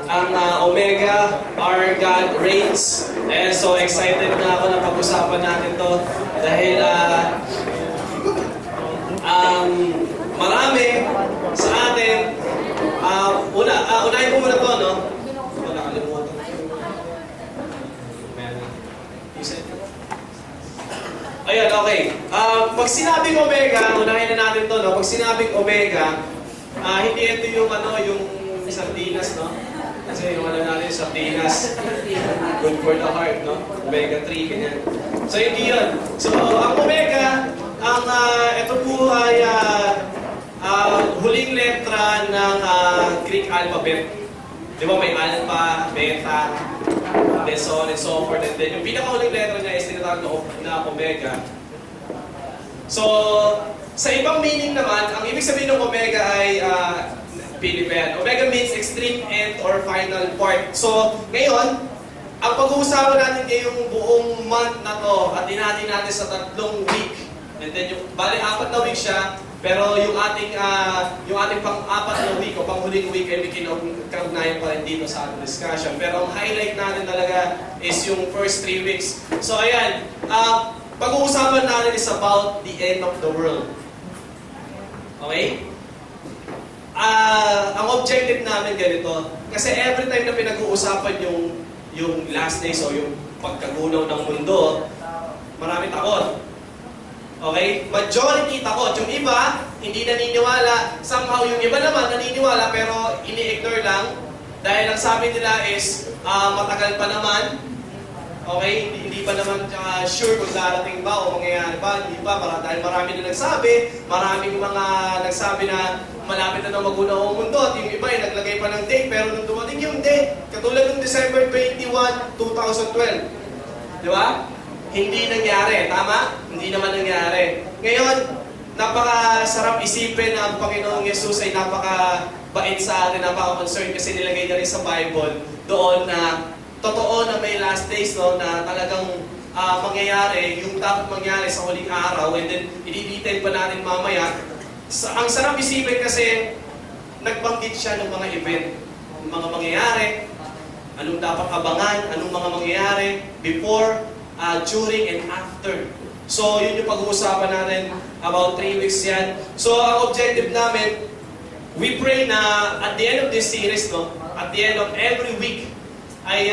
ang Omega, our God reigns. And so excited na ako na pag-usapan natin to dahil marami sa atin, unahin ko muna to, no? Nakalimutan. Ayan, okay. Pag sinabing Omega, unahin na natin to, no? Pag sinabing Omega, hindi ito yung yung sardinas, no? Kasi yung natin sardinas, good for the heart, no? Omega 3, ganyan. So hindi yun. So ang Omega, ito po ay huling letra ng Greek alphabet. Di ba may alpha, beta, and so on and so forth. And then yung pinakahuling letra niya is tinatawag na Omega. So, sa ibang meaning naman, ang ibig sabihin ng Omega ay Philippine. Omega means extreme end or final part. So, ngayon, ang pag-uusapan natin ngayong buong month na to at dinati natin sa 3 week. And then, bali 4 na week siya, pero yung ating pang-4 na week o pang-huling week ay may kinugnayan pa rin dito sa ating discussion. Pero ang highlight natin talaga is yung first 3 weeks. So, ayan, pag-uusapan natin is about the end of the world. Okay? Ang objective namin ganito, kasi every time na pinag-uusapan yung last days o yung pagkagunaw ng mundo, marami takot. Okay? Majority takot. Yung iba, hindi naniniwala. Somehow yung iba naman naniniwala pero ini-ignore lang. Dahil ang sabi nila is, matagal pa naman. Okay? Hindi pa naman sure kung darating ba o mangyayari ba. Hindi pa. Dahil marami na nagsabi. Maraming mga nagsabi na malapit na magunaw ang mundo. At yung iba ay naglagay pa ng date. Pero nung dumating yung date, katulad ng December 21, 2012. Di ba? Hindi nangyari. Tama? Hindi naman nangyari. Ngayon, napakasarap isipin na ang Panginoong Yesus ay napakabait sa atin, napaka-concerned kasi nilagay na rin sa Bible doon na totoo na may last days, no, na talagang mangyayari, yung dapat mangyari sa huling araw, and then i-detail pa natin mamaya. Ang sarap isipin kasi nagbanggit siya ng mga event, ng mga mangyayari, anong dapat abangan, anong mga mangyayari before, during, and after. So, yun yung pag-uusapan natin, about 3 weeks yan. So, ang objective namin, we pray na at the end of this series, no, at the end of every week, ay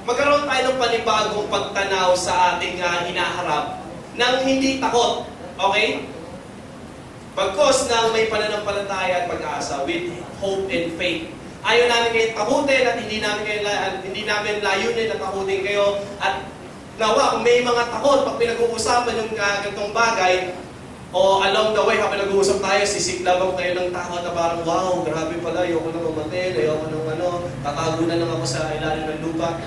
magkaroon tayo ng panibagong pagtanaw sa ating hinaharap nang hindi takot. Okay? Bagkos na may pananampalataya at pag-asa with hope and faith. Ayaw namin kayo takutin at hindi namin layunin na takutin kayo. At nawa, kung may mga takot, pag pinag-uusapan yung ganitong bagay, o along the way, habang nag-uusap tayo, sisiklabang tayo ng takot na parang, wow, grabe pala, ayoko na mamatay, ayoko ng tatago na lang ako sa ilalim ng lupa.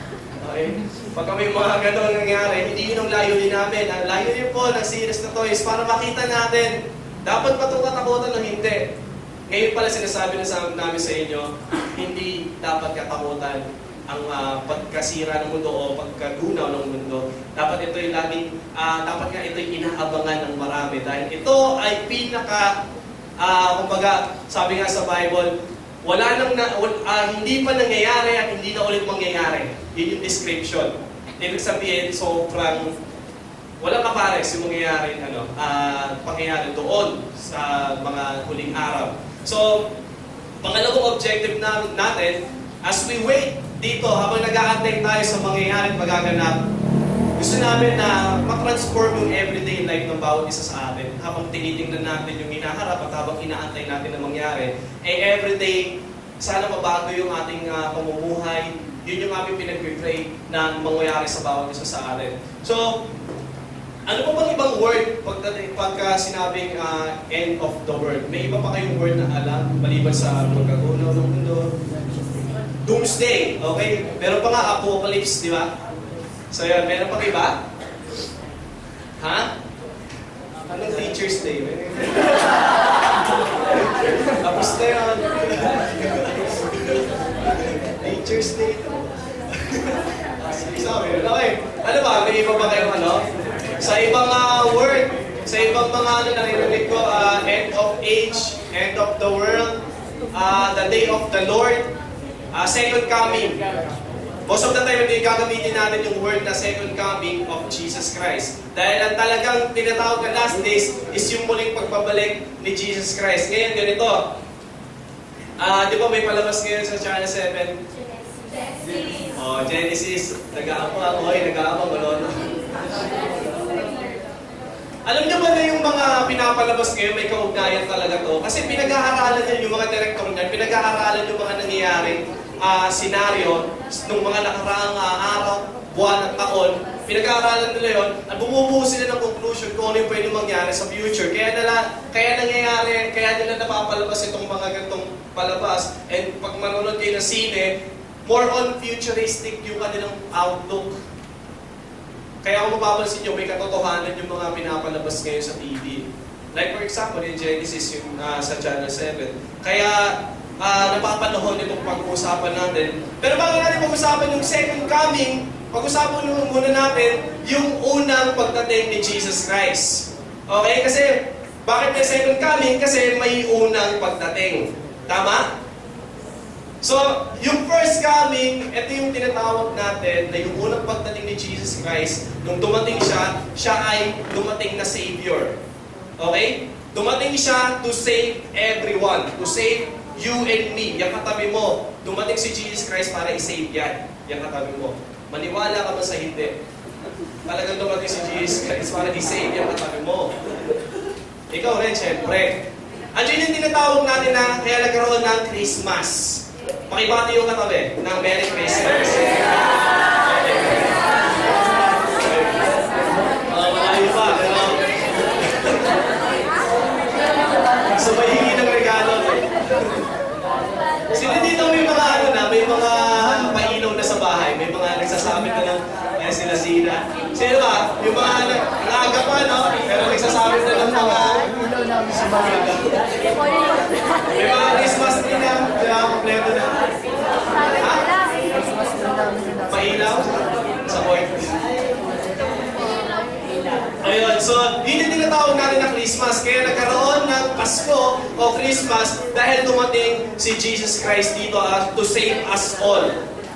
Okay? Pagka may mga gano'n nangyari, hindi yun ang layunin namin. Ang layunin po ng series na to is para makita natin, dapat ba itong katakutan o hindi? Ngayon pala sinasabi na namin sa inyo, hindi dapat katakutan ang pagkasira ng mundo o pagkagunaw ng mundo. Dapat ito'y laging, dapat nga ito'y inaabangan ng marami. Dahil ito ay kumbaga, sabi nga sa Bible, hindi pa nangyayari at hindi na ulit mangyayari. Yun yung description. Ibig sabihin, sobrang walang kapares yung pangyayari doon sa mga huling araw. So, pangalawang objective natin, as we wait dito, habang nag-aantay tayo sa mangyayari at magaganap, gusto namin na matransform yung everyday life ng bawat isa sa atin. Habang tinitingnan natin yung hinaharap at habang inaantay natin na mangyari, everyday, sana mabago yung ating pamumuhay. Yun yung aming pinag-pray na mangyayari sa bawat isa sa atin. So, ano pa bang ibang word pagka sinabing end of the world? May iba pa kayong word na alam, maliban sa pagkagunaw ng mundo? Doomsday, okay? Meron pa nga apocalypse, di ba? So yan, meron pa iba? Ha? Anong Teacher's Day? Tapos na yun. Teacher's Day. Sorry, okay. Ano ba? May iba ba kayong Sa ibang word, sa ibang mga narinig ko, end of age, end of the world, the day of the Lord. Second coming. Most of the time, hindi gagamitin natin yung word na second coming of Jesus Christ. Dahil ang talagang tinatawag na last days is yung muling pagbabalik ni Jesus Christ. Ngayon, ganito. Di ba may palabas ngayon sa Channel 7? Genesis. Oh, Genesis. Nag-aapa. Okay, nag-aapa. Malono. Alam niyo ba na yung mga pinapalabas ngayon, may kaugnayan talaga to? Kasi pinag-aaralan nyo yung mga direktor niyan, pinag-aaralan yung mga nangyayaring senaryo nung mga nakaraang araw, buwan at taon. Pinag-aaralan nila yun at bumubuo sila ng conclusion kung ano yung pwede mangyari sa future. Kaya nangyayari, kaya nila napapalabas itong mga ganitong palabas. And pag manonood kayo ng sine, more on futuristic yung kanilang outlook. Kaya kung mapapansin nyo, may katotohanan yung mga pinapalabas ngayon sa TV. Like for example, in Genesis yung sa Channel 7. Kaya napapanahon itong pag-uusapan natin. Pero bago natin pag-usapan yung second coming, pag-usapan muna natin yung unang pagdating ni Jesus Christ. Okay? Kasi, bakit may second coming? Kasi may unang pagdating. Tama? So, yung first coming, ito yung tinatawag natin na yung unang pagdating ni Jesus Christ. Nung dumating siya, siya ay dumating na Savior. Okay? Dumating siya to save everyone. To save you and me. Yung katabi mo, dumating si Jesus Christ para i-save yan. Yung katabi mo. Maniwala ka ba sa hindi? Talagang dumating si Jesus Christ para i-save yung katabi mo. Ikaw rin, syempre. Andiyan yung tinatawag natin na kaya nagkaroon ng Christmas. Makibati yung katabi ng Merry Christmas. Malayo pa, pero so may hingi ng regalo. Sino dito may mga may mga pailaw na sa bahay, may mga nagsasabi na ng sila Sina. Sino ba? Yung mga nag-aga pa, no? Pero nagsasabi na ng mga may mga Christmas din na, kaya kompleto na. Ha? Pailaw? Sa point. Ayun, so yun yung tinatawag natin na Christmas. Kaya nagkaroon ng Pasko o Christmas dahil dumating si Jesus Christ dito to save us all.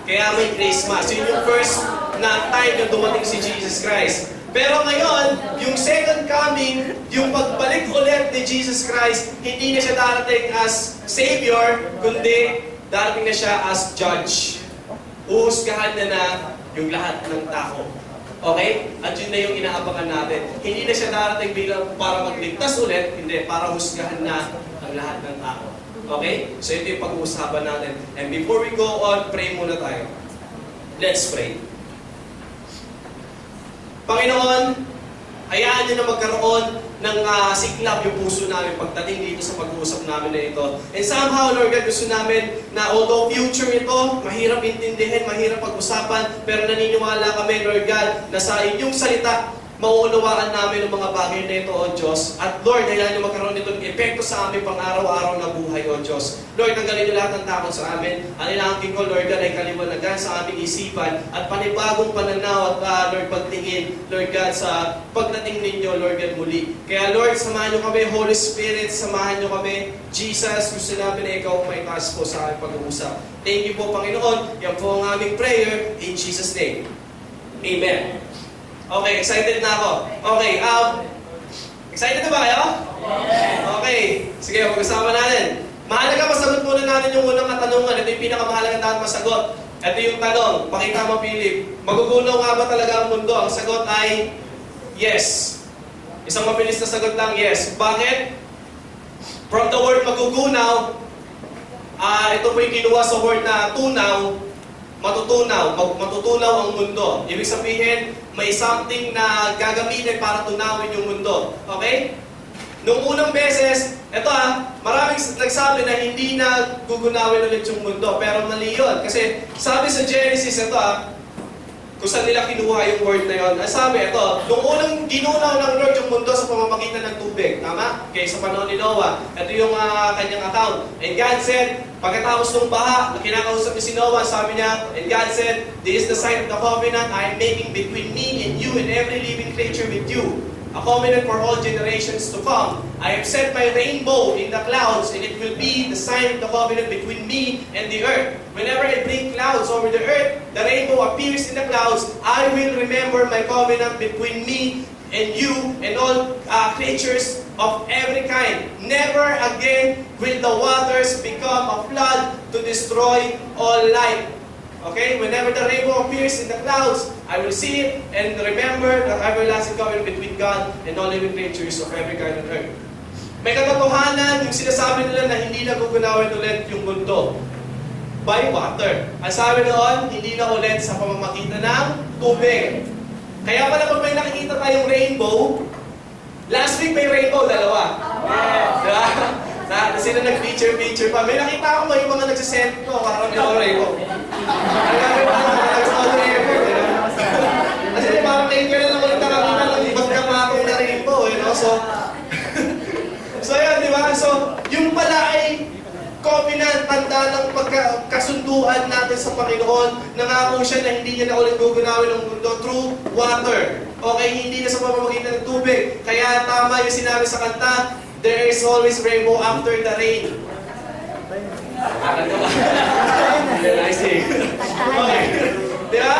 Kaya may Christmas. Yun yung first na time na dumating si Jesus Christ. Pero ngayon, yung second coming, yung pagbalik ulit ni Jesus Christ, hindi na siya darating as Savior, kundi darating na siya as Judge. Uhusgahan na yung lahat ng tao. Okay? At yun na yung inaabangan natin. Hindi na siya darating bilang para magligtas ulit, hindi, para husgahan na ang lahat ng tao. Okay? So ito yung pag-uusapan natin. And before we go on, pray muna tayo. Let's pray. Panginoon, hayaan niyo na magkaroon ng siklab yung puso namin pagdating dito sa pag-uusap namin na ito. And somehow, Lord God, gusto namin na although future ito, mahirap intindihin, mahirap pag-usapan, pero naniniwala kami, Lord God, na sa inyong salita, mauunawaan namin ang mga bagay na ito, O Diyos. At Lord, hayaan niyo magkaroon nitong epekto sa aming pang-araw-araw na buhay, O Diyos. Lord, tanggalin niyo lahat ng takot sa amin. Ang ilangkin ko, Lord God, ay kaliwanagan sa aming isipan at panibagong pananaw at Lord, pagtingin, Lord God, sa pagdating ninyo, Lord God, muli. Kaya Lord, samahan niyo kami, Holy Spirit, samahan niyo kami. Jesus, gusto namin na ikaw may taas po sa aming pag-uusap. Thank you po, Panginoon. Yan po ang aming prayer in Jesus' name. Amen. Okay, excited na ako. Okay, excited na ba kayo? Okay, sige, pag-usapan natin. Mahalaga, masagot muna natin yung unang katanungan. Ito yung pinakamahalaga dapat masagot. Ito yung tanong, pakita mo, Philip. Magugunaw nga ba talaga ang mundo? Ang sagot ay yes. Isang mabilis na sagot lang, yes. Bakit? From the word magugunaw, ito po yung kinuha sa word na tunaw, matutunaw ang mundo. Ibig sabihin, may something na gagamitin para tunawin yung mundo. Okay? Nung unang beses, maraming nagsabi na hindi na gugunawin ulit yung mundo. Pero mali yun. Kasi sabi sa Genesis, kung saan nila kinuha yung word na yun. Sabi, nung unang ginunaw ng Lord yung mundo sa pamamagitan ng tubig. Tama? Okay, sa panahon ni Noah. Ito yung kanyang account. And God said, pagkatapos ng baha, kinakausap ni si Noah, sabi niya, and God said, this is the sign of the covenant I am making between me and you and every living creature with you. a covenant for all generations to come. I have set my rainbow in the clouds, and it will be the sign of the covenant between me and the earth. Whenever I bring clouds over the earth, the rainbow appears in the clouds. I will remember my covenant between me and you and all creatures of every kind. Never again will the waters become a flood to destroy all life. Okay? Whenever the rainbow appears in the clouds, I will see it and remember the everlasting covenant between God and all living creatures of every kind on earth. May katotohanan yung sinasabi nila na hindi na gugunawin ulit yung mundo by water. Ang sabi noon, hindi na ulit sa pamamagitan ng tubig. Kaya pala kung may nakikita tayong rainbow, last week may rainbow, dalawa. Diba? Sila nag-feature pa. May nakita ako may mga nagsisend ko, parang ito rainbow. Kasi parang kayo lang ulit nakakita ng ibang kamakong na rainbow. So yan, di ba? So, yung pala ay covenant, tanda ng pagkasunduan natin sa Panginoon. Nangako siya na hindi niya na ulit gugunawin ng mundo through water. Okay, hindi na sa pamamagitan ng tubig. Kaya tama yung sinabi sa kanta, there is always rainbow after the rain. Okay. Diba?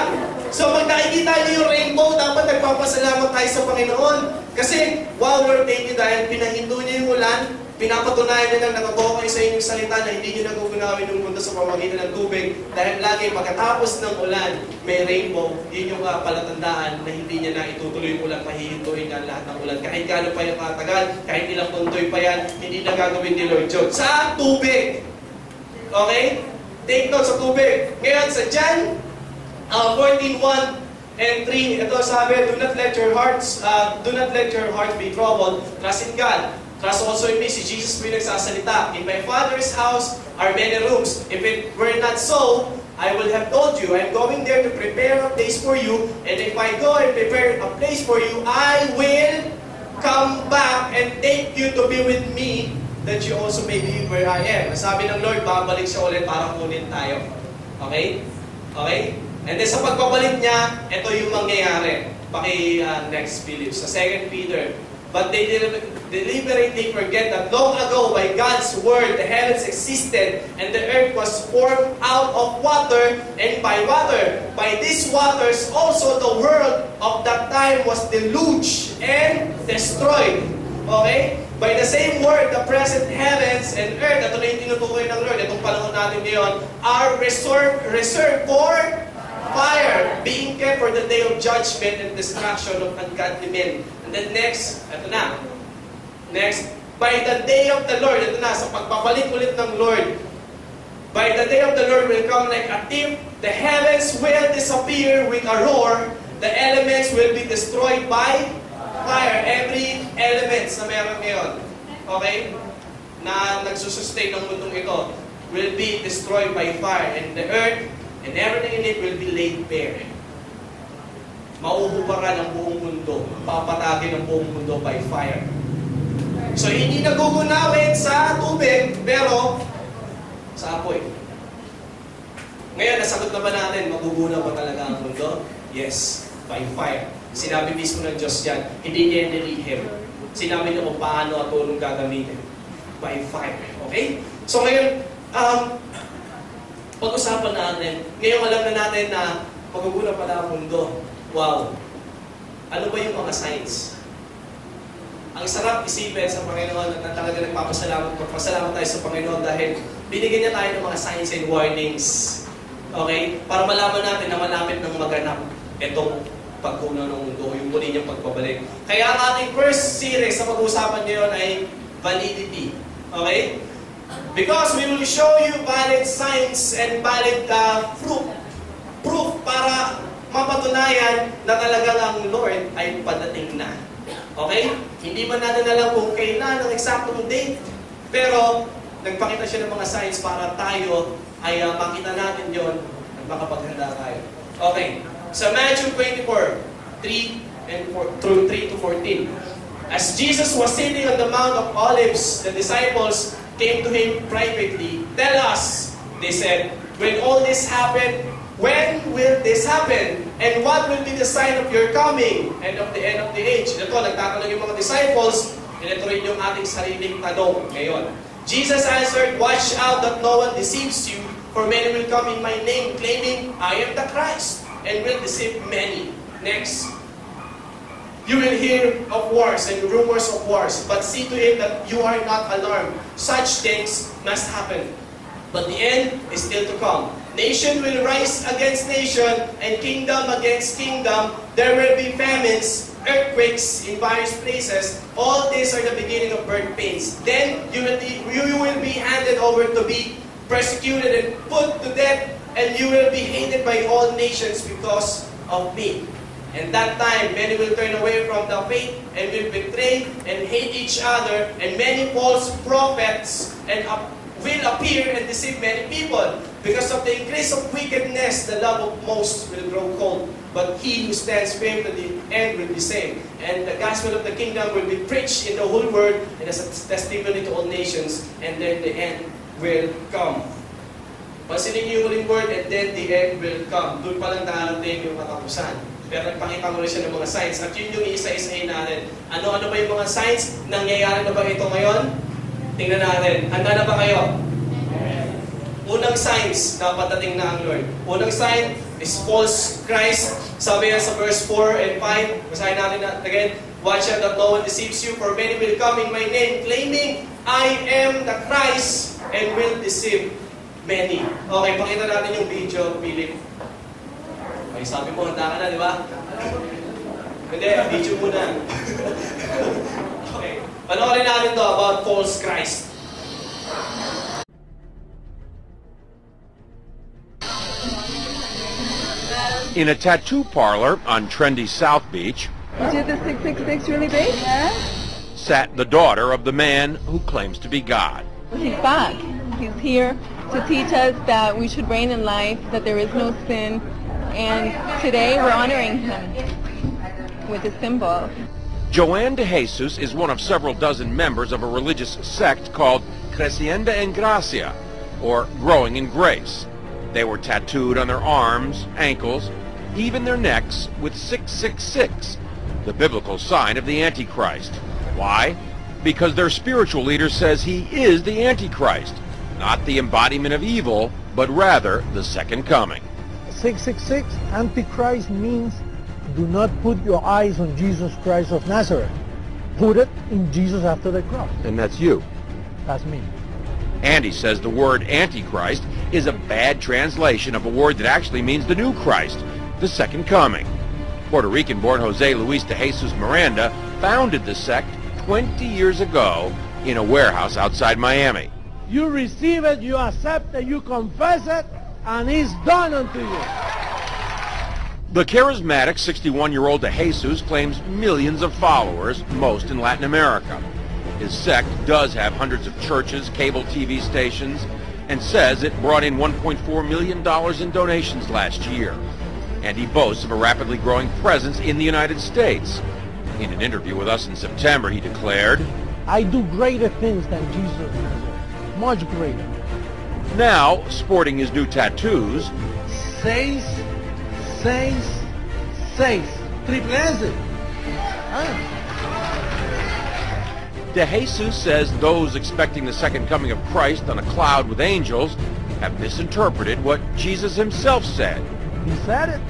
So pag nakikita niyo yung rainbow, dapat nagpapasalamat tayo sa Panginoon. Kasi, wow Lord, thank you dahil pinahinto niyo yung ulan, pinapatunayan niyo lang nakatoko kayo sa inyong salita na hindi niyo nagugunawin yung mundo sa pamamagitan ng tubig. Dahil lagi pagkatapos ng ulan, may rainbow, yun yung palatandaan na hindi niya na itutuloy yung ulan, pahihintuin niya lahat ng ulan. Kahit gano'n pa yung katagal, kahit ilang tuntoy pa yan, hindi na gagawin ni Lord John. Sa tubig! Okay? Take note sa tubig. Ngayon, sa John 14:1 and 3, ito sabi, do not let your hearts be troubled. Trust in God. Trust also in me. Si Jesus po yung nagsasalita. In my Father's house are many rooms. If it were not so, I would have told you. I am going there to prepare a place for you. And if I go and prepare a place for you, I will come back and take you to be with me, that you also may be where I am. Sabi ng Lord, babalik siya ulit para kunin tayo. Okay? Okay? And then sa pagbabalik niya, ito yung mangyayari. Next, Philip. Sa 2 Peter. But they deliberately forget that long ago, by God's word, the heavens existed, and the earth was formed out of water and by water. By these waters, also the world of that time was deluged and destroyed. Okay? By the same word, the present heavens and earth, ito na yung tinutukoy ng Lord, itong panahon natin ngayon, are reserved for fire, being kept for the day of judgment and destruction of ungodly men. And then next, ito na. Next, by the day of the Lord, ito na, sa pagpapalik ulit ng Lord, by the day of the Lord will come like a thief, the heavens will disappear with a roar, the elements will be destroyed by fire. Every elements na meron ngayon, okay, na nagsusustain ng mundong ito, will be destroyed by fire. And the earth and everything in it will be laid bare. Mauhubaran ang buong mundo, papatagin ang buong mundo by fire. So, hindi nagugunawin sa tubig, pero sa apoy. Ngayon, nasagot na ba natin, magugunaw ba talaga ang mundo? Yes, by fire. Sinabi mismo ng Diyos yan, hindi niya nilihim. Sinabi niya kung paano at tulong gagamitin. By fire. Okay? So, ngayon, pag-usapan natin, ngayon alam na natin na magugunaw pala ang mundo. Wow! Ano ba yung mga signs? Ang sarap isipin sa Panginoon at talaga magpapasalamat tayo sa Panginoon dahil binigyan niya tayo ng mga signs and warnings. Okay? Para malaman natin na malapit ng maganap itong pagkunaw ng mundo, yung muli niyang pagbabalik. Kaya ang ating first series sa pag-uusapan ngayon ay Validity. Okay? Because we will show you valid signs and valid proof para mapatunayan na talagang ang Lord ay padating na. Okay? Hindi man natin alam kung kailan ang eksaktong date, pero nagpakita siya ng mga signs para tayo ay makita natin yon at makapaghanda tayo. Okay. So Matthew 24, 3 to 14. As Jesus was sitting on the Mount of Olives, the disciples came to him privately. Tell us, they said, when all this happened, when will this happen? And what will be the sign of your coming and of the end of the age? Ito, nagtatanong yung mga disciples, ito rin yung ating sariling tanong ngayon. Jesus answered, "Watch out that no one deceives you, for many will come in my name, claiming, I am the Christ, and will deceive many." Next. You will hear of wars and rumors of wars, but see to it that you are not alarmed. Such things must happen, but the end is still to come. Nation will rise against nation, and kingdom against kingdom. There will be famines, earthquakes in various places. All these are the beginning of birth pains. Then you will be handed over to be persecuted and put to death, and you will be hated by all nations because of me. And that time, many will turn away from the faith and will betray and hate each other, and many false prophets will appear and deceive many people. Because of the increase of wickedness, the love of most will grow cold. But he who stands firm to the end will be saved. And the gospel of the kingdom will be preached in the whole world and as a testimony to all nations, and then the end will come. Pansinin niyo yung huling word, and then the end will come. Doon pa lang darating yung katapusan. Pero nagpakita mo rin siya ng mga signs. At yun yung isa-isahin natin. Ano-ano ba yung mga signs? Nangyayari na ba ito ngayon? Tingnan natin. Handa na ba kayo? Unang signs, dapat dating na ang Lord. Unang sign is false Christ. Sabi yan sa verse 4 and 5. Basahin natin again. Watch out that no one deceives you, for many will come in my name, claiming, I am the Christ, and will deceive many. Okay, pakita natin yung video, Philip. Okay, sabi mo, handa ka na, di ba? Hindi, video muna. Okay, panoorin natin to about false Christ. In a tattoo parlor on trendy South Beach, Is the 666 really big? Yeah. sat the daughter of the man who claims to be God. He's back. He's here to teach us that we should reign in life, that there is no sin, and today we're honoring him with a symbol. Joanne de Jesus is one of several dozen members of a religious sect called Creciendo en Gracia, or Growing in Grace. They were tattooed on their arms, ankles, even their necks with 666, the biblical sign of the Antichrist. Why? Because their spiritual leader says he is the Antichrist, not the embodiment of evil, but rather the second coming. 666, Antichrist means do not put your eyes on Jesus Christ of Nazareth. Put it in Jesus after the cross. And that's you. That's me. Andy says the word Antichrist is a bad translation of a word that actually means the new Christ, the second coming. Puerto Rican-born Jose Luis de Jesus Miranda founded the sect 20 years ago in a warehouse outside Miami. You receive it, you accept it, you confess it, and it's done unto you. The charismatic 61-year-old de Jesus claims millions of followers, most in Latin America. His sect does have hundreds of churches, cable TV stations, and says it brought in $1.4 million in donations last year. And he boasts of a rapidly growing presence in the United States. In an interview with us in September, he declared, I do greater things than Jesus of Nazareth. Much greater. Now, sporting his new tattoos, 6, 6, 6. Triple S. de Jesus says those expecting the second coming of Christ on a cloud with angels have misinterpreted what Jesus himself said. He said it.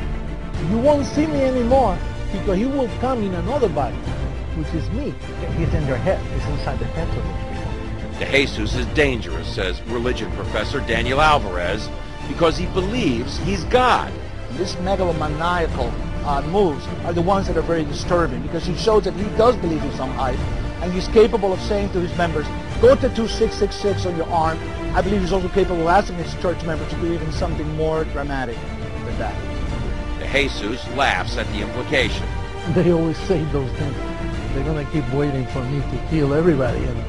You won't see me anymore because he will come in another body, which is me. He's in their head. He's inside the heads of those people. De Jesus is dangerous, says religion professor Daniel Alvarez, because he believes he's God. These megalomaniacal moves are the ones that are very disturbing because he shows that he does believe in some height, and he's capable of saying to his members, go tattoo 666 on your arm. I believe he's also capable of asking his church members to do even something more dramatic than that. De Jesus laughs at the implication. They always say those things. They're going to keep waiting for me to kill everybody. You know?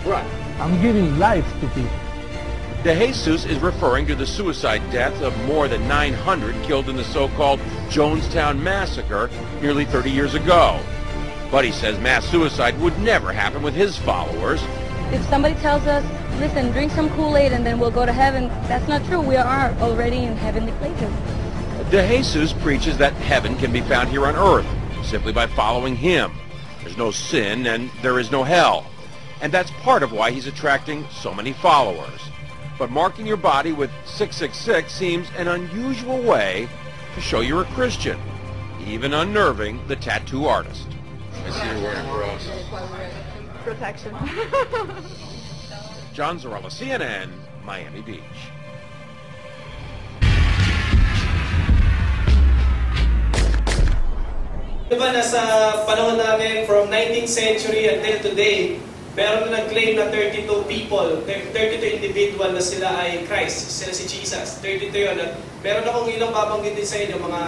Right. I'm giving life to people. De Jesus is referring to the suicide deaths of more than 900 killed in the so-called Jonestown Massacre nearly 30 years ago. But he says mass suicide would never happen with his followers. if somebody tells us, listen, drink some Kool-Aid and then we'll go to heaven, that's not true. We are already in heavenly places. De Jesus preaches that heaven can be found here on earth simply by following him. There's no sin and there is no hell. And that's part of why he's attracting so many followers. But marking your body with 666 seems an unusual way to show you're a Christian, even unnerving the tattoo artist. I see you're wearing a cross. Protection. John Zarella, CNN, Miami Beach. Diba nasa panahon natin from 19th century until today, meron na nag-claim na 32 people, 32 individual na sila ay Christ, sila si Jesus. 32 yun. At meron akong ilang babanggitin sa inyo, mga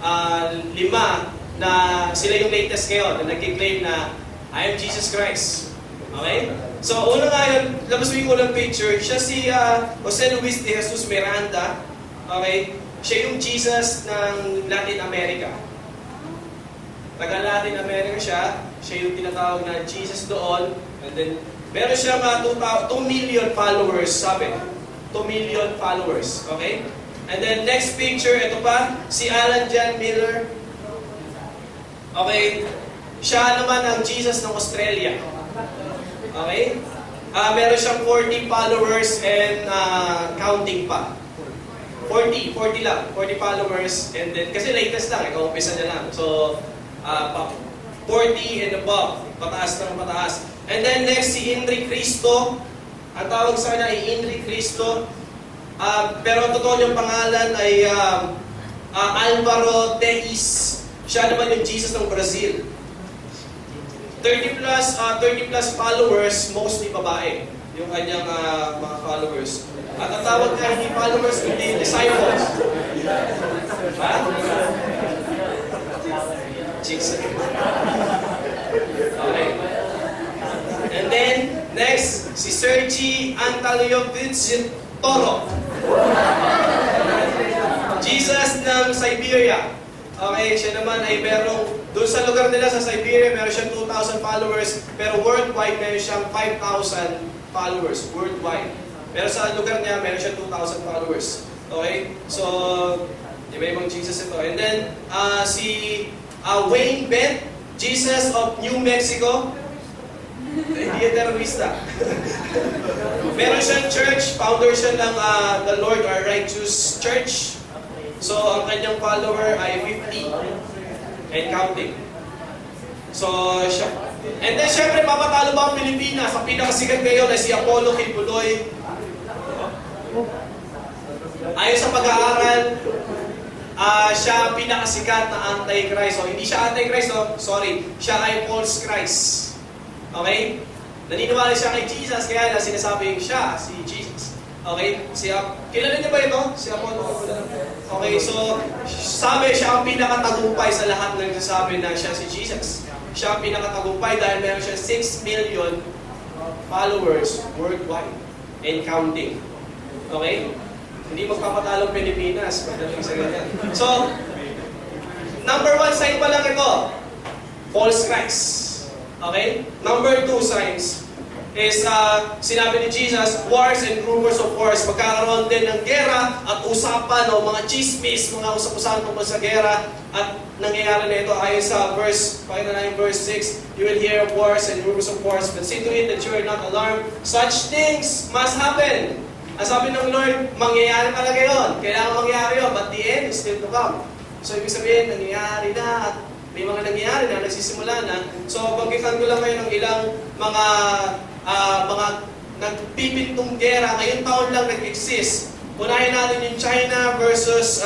5 na sila yung latest ngayon na nag-claim na I am Jesus Christ. Okay? So, una nga yun, labas mo yung unang picture, siya si Jose Luis de Jesus Miranda. Okay? Siya yung Jesus ng Latin America. Taga Latin America siya. Siya yung tinatawag na Jesus doon. And then, meron siya mga 2 million followers, sabi. 2 million followers. Okay? And then, next picture, ito pa, si Alan John Miller. Okay? Siya naman ang Jesus ng Australia. Okay? Meron siyang 40 followers and counting pa. 40 lang. 40 followers. And then, kasi latest lang, ika-umpisa niya lang. So, 40 and above. Pataas ng pataas. And then next, si Henry Cristo. Ang tawag sa kanya ay Henry Cristo. Pero ang totoo niyang pangalan ay Alvaro Teis. Siya naman yung Jesus ng Brazil. 30 plus followers, mostly babae. Yung kanyang mga followers. At ang tawag niya hindi followers, kundi disciples. Ha? Jesus. Okay. And then, next, si Sergi Antaliovich Toro. Jesus ng Siberia. Okay, siya naman ay merong, doon sa lugar nila sa Siberia, meron siyang 2,000 followers, pero worldwide, meron siyang 5,000 followers, worldwide. Pero sa lugar niya, meron siyang 2,000 followers. Okay? So, iba-ibang Jesus ito. And then, si Wayne Bent, Jesus of New Mexico. Hindi yung terorista. Meron siyang church, founder siya ng The Lord Our Righteous Church. So, ang kanyang follower ay 50 and counting. So, siya. And then, syempre, papatalo ba ang Pilipinas? Ang pinakasikat ngayon ay si Apollo Kibuloy. Ayon sa pag-aaral, siya ang pinakasikat na Antichrist. So, hindi siya Antichrist, sorry. Siya ay false Christ. Okay? Naniniwala siya kay Jesus, kaya na sinasabing siya, si Jesus. Okay? Kilala niyo ba ito? Si Apollo. Okay, so, sabi siya ang pinakatagumpay sa lahat ng nagsasabi na siya si Jesus. Siya ang pinakatagumpay dahil meron siya 6 million followers worldwide and counting. Okay? Hindi magpapatalong Pilipinas pagdating sa ganyan. So, number 1 sign pa lang ito, false Christ. Okay? Number 2 signs is sinabi ni Jesus, wars and rumors of wars. Magkakaroon din ng gera at usapan o mga chismis, mga usap-usapan tungkol sa gera. At nangyayari na ito ayon sa verse, pakita na yung verse 6, you will hear of wars and rumors of wars, but see to it that you are not alarmed. Such things must happen. Ang sabi ng Lord, mangyayari talaga yun. Kailangan mangyayari yun, but the end is still to come. So, ibig sabihin, nangyayari na at may mga nangyayari na, nagsisimula na. So, banggitan ko lang ngayon ng ilang mga nagpipintong gera. Ngayong taon lang nag-exist. Unahin natin yung China versus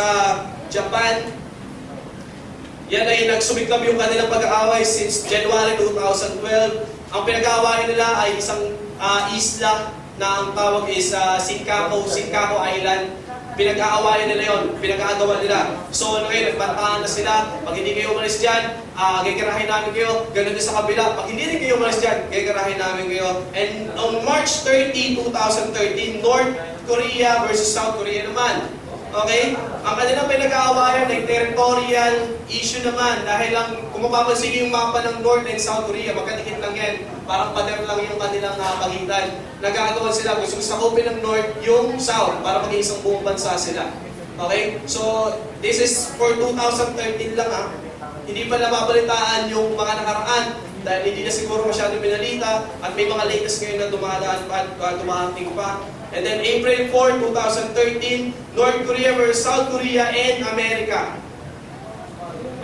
Japan. Yan ay nagsumikap yung kanilang pag-aaway since January 2012. Ang pinag-aawayan nila ay isang isla na ang tawag is Sincaco Island. Pinag-aawayan nila yon, pinag-aagawan nila. So ngayon, nagbantaan na sila, pag hindi kayo umalis dyan, gagarahin namin kayo, ganun din sa kabila. Pag hindi rin kayo umalis dyan, gagarahin namin kayo. And on March 30, 2013, North Korea versus South Korea naman. Okay? Ang kanilang pinag-aawayan ay territorial issue naman. Dahil lang, kung mapapansin yung mapa ng North and South Korea, magkadikit lang yan. Parang pader lang yung kanilang pagitan. Nagagawa sila, gusto sakupin ng North yung South para maging isang buong bansa sila. Okay? So, this is for 2013 lang Hindi pa nababalitaan yung mga nakaraan dahil hindi na siguro masyado binalita at may mga latest ngayon na dumadaan pa at dumating pa. And then April 4, 2013, North Korea versus South Korea and America.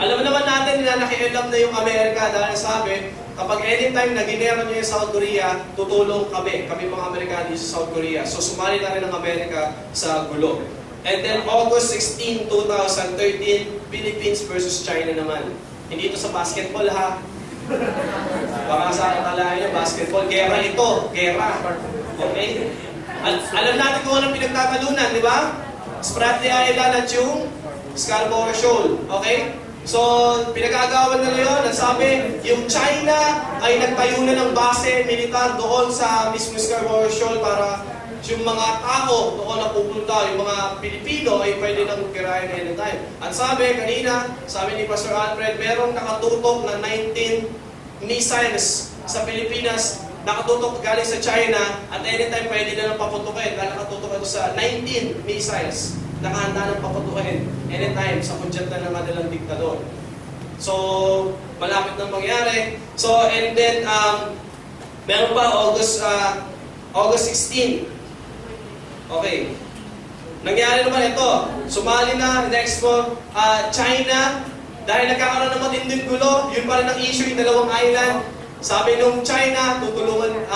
Alam naman natin na nakialam na yung Amerika dahil sabi, kapag anytime na ginera nyo yung South Korea, tutulong kami mga Amerikano sa South Korea. So sumali na rin ang Amerika sa gulo. And then August 16, 2013, Philippines versus China naman. Hindi ito sa basketball Baka sa katalayan yung basketball. Gera ito. Gera. Okay? Alam natin kung anong pinagtatalunan, di ba? Spratly Island at yung Scarborough Shoal. Okay? So, pinag-aagawan na yun. At sabi, yung China ay nagtayo na ng base militar doon sa mismo Scarborough Shoal para yung mga tao doon na pupunta, yung mga Pilipino ay pwede nang kirahin anytime. At sabi kanina, sabi ni Pastor Alfred, merong nakatutok na 19 missiles sa Pilipinas, nakatutok galing sa China, at anytime pwede na nang paputukin dahil nakatutok ito sa 19 missiles. Nakahanda ng paputukin anytime sa kudyatan ng kanilang diktador. So, malapit nang mangyari. So, and then, meron pa August 16. Okay. Nangyari naman ito. Sumali na, next mo, China, dahil nagkakaroon ng matinding gulo, yun pa rin ang issue, yung dalawang island. Sabi nung China,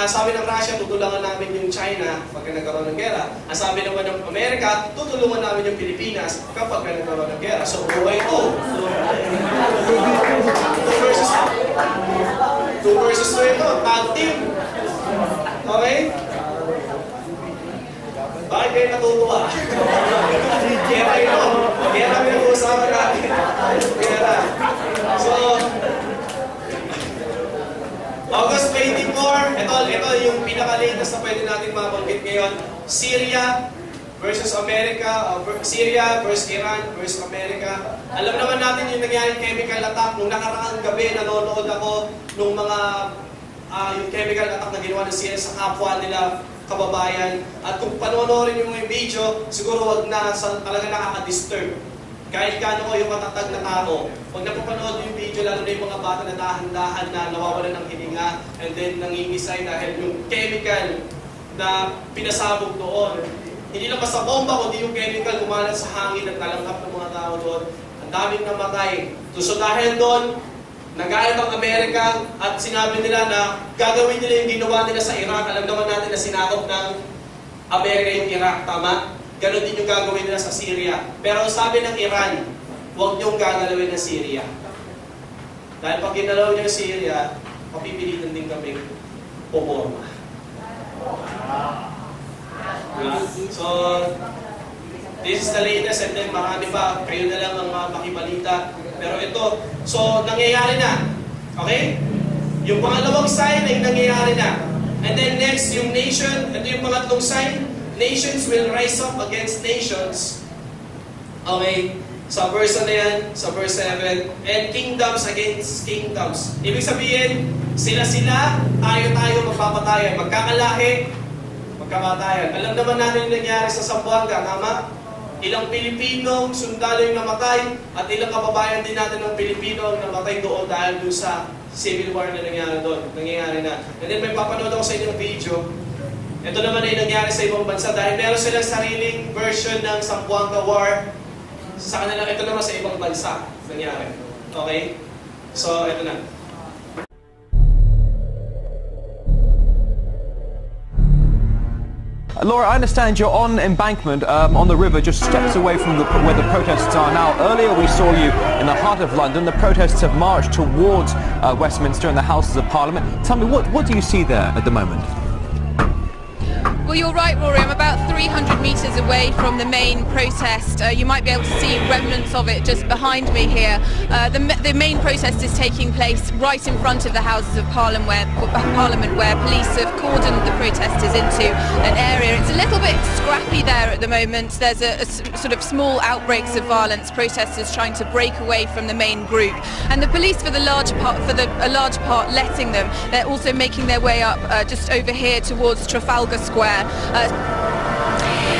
sabi ng Russia, tutulungan namin yung China pagka nagkaroon ng gera. Ang sabi naman ng Amerika, tutulungan namin yung Pilipinas kapag nagkaroon ng gera. So, buhay ito. 2 versus 2 ito, tag team. Okay? Bakit kayo natutuwa? Gera ito. Gera pinag-uusapan natin. Gera. So, August 24, ito yung pinaka-latest na pwede natin mabanggit ngayon. Syria versus America, Syria versus Iran versus America. Alam naman natin yung nangyaring chemical attack. Nung nakaraang gabi, nanonood ako nung mga yung chemical attack na ginawa ng Syria sa kapwa nila, kababayan. At kung panoorin yung mga video, siguro wag na talaga nakaka-disturb. Kahit gaano ko yung matatag na tao, pag napapanood yung video, lalo na yung mga bata na dahan-dahan na nawawalan ng hininga and then nangingisay dahil yung chemical na pinasabog doon. Hindi lang basta bomba, kundi yung chemical kumalat sa hangin at nalanghap ng mga tao doon. Ang daming namatay. So dahil doon, nagalit ang Amerika at sinabi nila na gagawin nila yung ginawa nila sa Iraq. Alam naman natin na sinakop ng Amerika yung Iraq, tama? Ganon din yung gagawin nila sa Syria. Pero sabi ng Iran, huwag niyong gagalawin ng Syria. Dahil pag ginalaw niyo yung Syria, papipilitan din kami pumorma. So, this is the latest and then marami pa. Kayo na lang ang makibalita. Pero ito, so nangyayari na. Okay? Yung pangalawang sign ay nangyayari na. And then next, yung nation, ito yung pangatlong sign. Nations will rise up against nations. Okay? Sa verse na yan, sa verse 7. And kingdoms against kingdoms. Ibig sabihin, sila-sila, tayo-tayo magpapatayan. Magkakalahi, magkamatayan. Alam naman natin yung nangyari sa Zamboanga, tama? Ilang Pilipinong sundalo yung namatay at ilang kababayan din natin ng Pilipino ang namatay doon dahil doon sa civil war na nangyari doon. Nangyayari na. And then may papanood ako sa inyong video. Ito naman ay nangyari sa ibang bansa dahil meron silang sariling version ng Zamboanga War. Sa kanila, ito naman sa ibang bansa nangyari. Okay? So, ito na. Laura, I understand you're on embankment on the river, just steps away from where the protests are now. Earlier we saw you in the heart of London. The protests have marched towards Westminster and the Houses of Parliament. Tell me, what do you see there at the moment? Well, Well, you're right, Rory. I'm about 300 metres away from the main protest. You might be able to see remnants of it just behind me here. The main protest is taking place right in front of the Houses of Parliament where police have cordoned the protesters into an area. It's a little bit scrappy there at the moment. There's a sort of small outbreaks of violence, protesters trying to break away from the main group. And the police, for a large part, letting them. They're also making their way up just over here towards Trafalgar Square.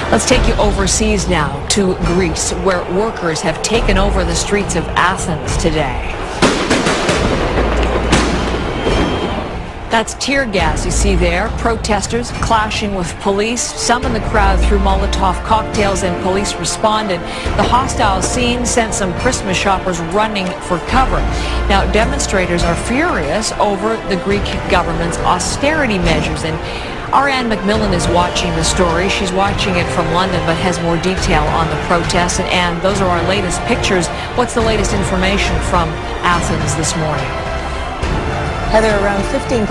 Let's take you overseas now to Greece, where workers have taken over the streets of Athens today. That's tear gas you see there. Protesters clashing with police. Some in the crowd threw Molotov cocktails and police responded. The hostile scene sent some Christmas shoppers running for cover. Now, demonstrators are furious over the Greek government's austerity measures. And Ariane McMillan is watching the story. She's watching it from London, but has more detail on the protests. And those are our latest pictures. What's the latest information from Athens this morning? Heather, around 15,000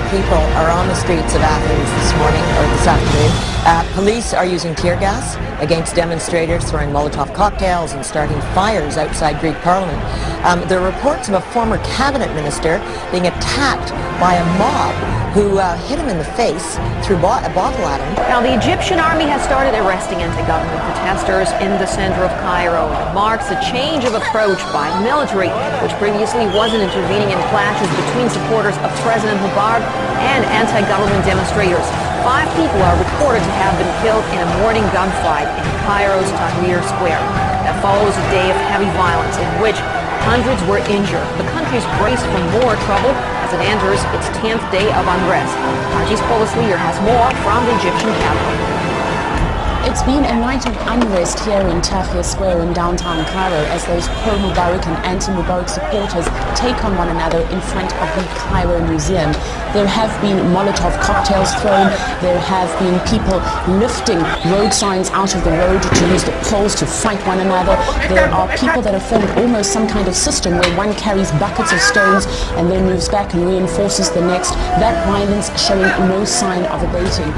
people are on the streets of Athens this morning, or this afternoon. Police are using tear gas against demonstrators, throwing Molotov cocktails and starting fires outside Greek Parliament. There are reports of a former cabinet minister being attacked by a mob who hit him in the face, threw a bottle at him. Now, the Egyptian army has started arresting anti-government protesters in the center of Cairo. It marks a change of approach by the military, which previously wasn't intervening in clashes between supporters of President Mubarak and anti-government demonstrators. 5 people are reported to have been killed in a morning gunfight in Cairo's Tahrir Square. That follows a day of heavy violence in which hundreds were injured. The country's braced for more trouble as it enters its 10th day of unrest. Haji's Polis leader has more from the Egyptian capital. It's been a night of unrest here in Tahrir Square in downtown Cairo as those pro-Mubarak and anti-Mubarak supporters take on one another in front of the Cairo Museum. There have been Molotov cocktails thrown. There have been people lifting road signs out of the road to use the poles to fight one another. There are people that have formed almost some kind of system where one carries buckets of stones and then moves back and reinforces the next. That violence showing no sign of abating.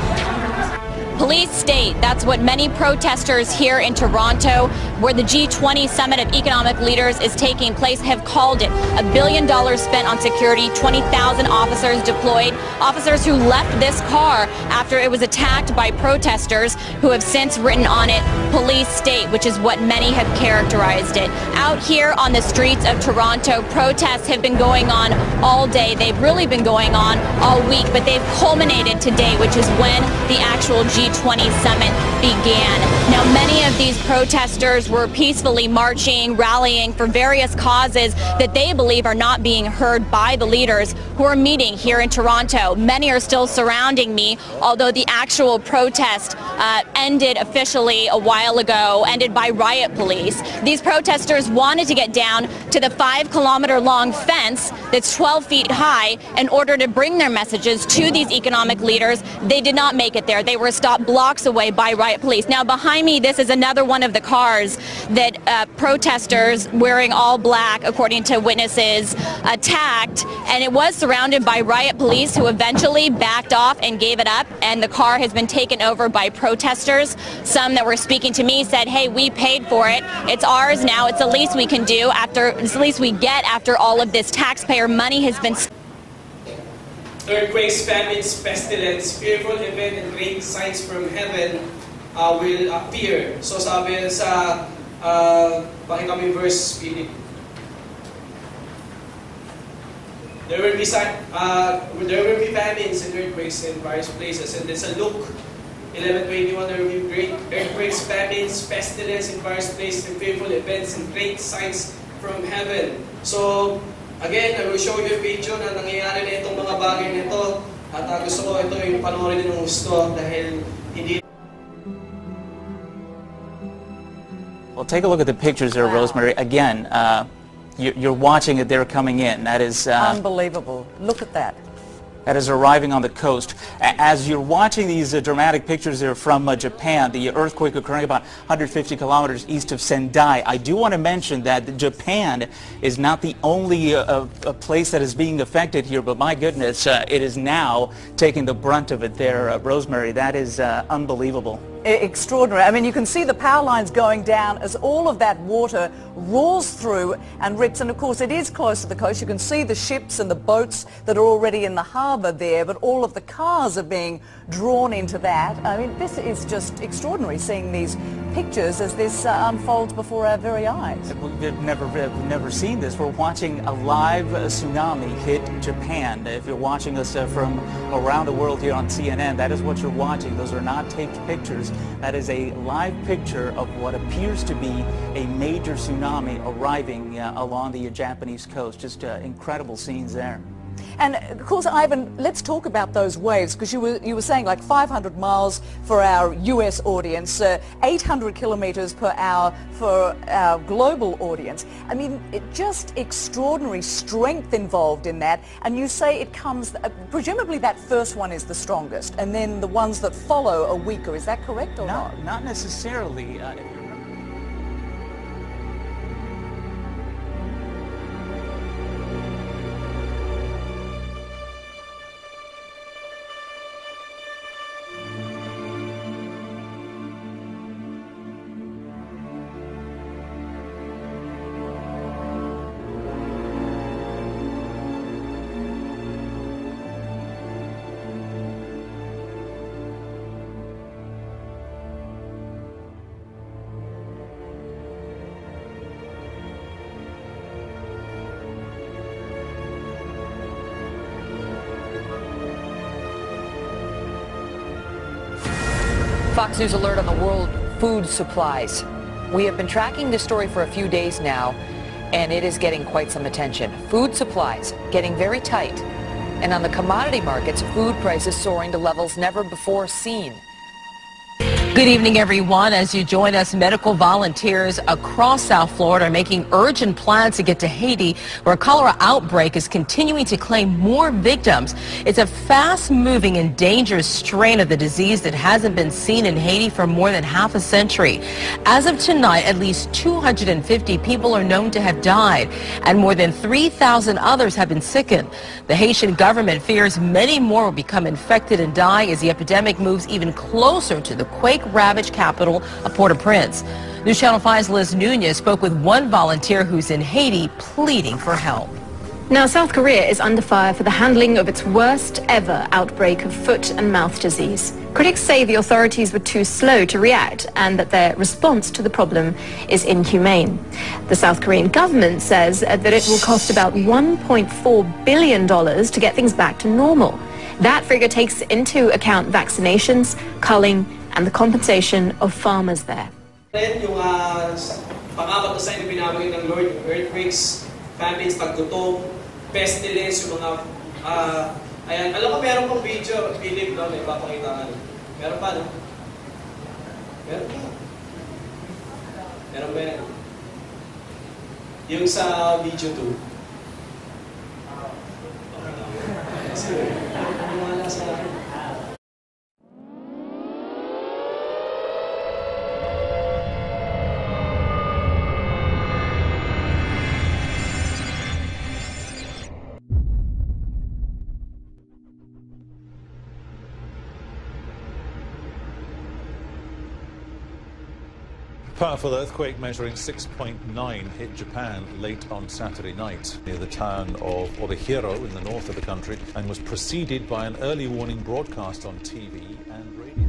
Police state that's what many protesters here in Toronto, where the G20 Summit of Economic Leaders is taking place, have called it. $1 billion spent on security, 20,000 officers deployed, officers who left this car after it was attacked by protesters who have since written on it, police state, which is what many have characterized it. Out here on the streets of Toronto, protests have been going on all day. They've really been going on all week, but they've culminated today, which is when the actual G20 summit began. Now, many of these protesters were peacefully marching, rallying for various causes that they believe are not being heard by the leaders who are meeting here in Toronto. Many are still surrounding me, although the actual protest ended officially a while ago, ended by riot police. These protesters wanted to get down to the 5-kilometer-long fence that's 12 feet high in order to bring their messages to these economic leaders. They did not make it there. They were stopped blocks away by riot police. Now, behind me, this is another one of the cars that protesters wearing all black, according to witnesses, attacked, and it was surrounded by riot police who eventually backed off and gave it up, and the car has been taken over by protesters. Some that were speaking to me said, hey, we paid for it. It's ours now. It's the least we can do it's the least we get after all of this taxpayer money has been Earthquakes, famines, pestilence, fearful event, and great signs from heaven will appear. So sabi sa, pakita kami verse, Philip. There will be famines and earthquakes in various places. And then sa Luke 11:21, there will be great earthquakes, famines, pestilence in various places, and fearful events and great signs from heaven. So, again, I will show you a video na nangyayari na itong mga bagay nito. At gusto ko ito yung panoorin din ng gusto dahil hindi... Well, take a look at the pictures there, Rosemary. Again, you're watching it, they're coming in. That is... unbelievable. Look at that. that is arriving on the coast. As you're watching these dramatic pictures here from Japan, the earthquake occurring about 150 kilometers east of Sendai, I do want to mention that Japan is not the only place that is being affected here, but my goodness, it is now taking the brunt of it there. Rosemary, that is unbelievable. Extraordinary. I mean, you can see the power lines going down as all of that water roars through and rips. And of course, it is close to the coast. You can see the ships and the boats that are already in the harbour there, but all of the cars are being drawn into that. I mean, this is just extraordinary, seeing these pictures as this unfolds before our very eyes. We've never seen this. We're watching a live tsunami hit Japan. If you're watching us from around the world here on CNN, that is what you're watching. Those are not taped pictures. That is a live picture of what appears to be a major tsunami arriving along the Japanese coast. Just incredible scenes there. And of course, Ivan, let's talk about those waves, because you were saying like 500 miles for our US audience, 800 kilometers per hour for our global audience. I mean, just extraordinary strength involved in that. And you say it comes, presumably that first one is the strongest, and then the ones that follow are weaker. Is that correct or not? Not necessarily. Fox News alert on the world food supplies. We have been tracking this story for a few days now, and it is getting quite some attention. Food supplies getting very tight. And on the commodity markets, food prices soaring to levels never before seen. Good evening, everyone. As you join us, medical volunteers across South Florida are making urgent plans to get to Haiti, where a cholera outbreak is continuing to claim more victims. It's a fast-moving and dangerous strain of the disease that hasn't been seen in Haiti for more than half a century. As of tonight, at least 250 people are known to have died, and more than 3,000 others have been sickened. The Haitian government fears many more will become infected and die as the epidemic moves even closer to the quake-ravaged capital of Port-au-Prince. News Channel 5's Liz Nunez spoke with one volunteer who's in Haiti pleading for help. Now, South Korea is under fire for the handling of its worst ever outbreak of foot and mouth disease. Critics say the authorities were too slow to react and that their response to the problem is inhumane. The South Korean government says that it will cost about $1.4 billion to get things back to normal. That figure takes into account vaccinations, culling, and the compensation of farmers there. Yung pang-apat na sign na binabagay ng Lord, earthquakes, famines, paggutom, pestilence, yung mga, ayan, alam ko meron pong video, Philip, no, may papakita ka. Meron pa, no? Meron pa. Meron ba yan? Yung sa video 2. Kasi, wala sa akin. Powerful earthquake measuring 6.9 hit Japan late on Saturday night near the town of Obihiro in the north of the country, and was preceded by an early warning broadcast on TV and radio.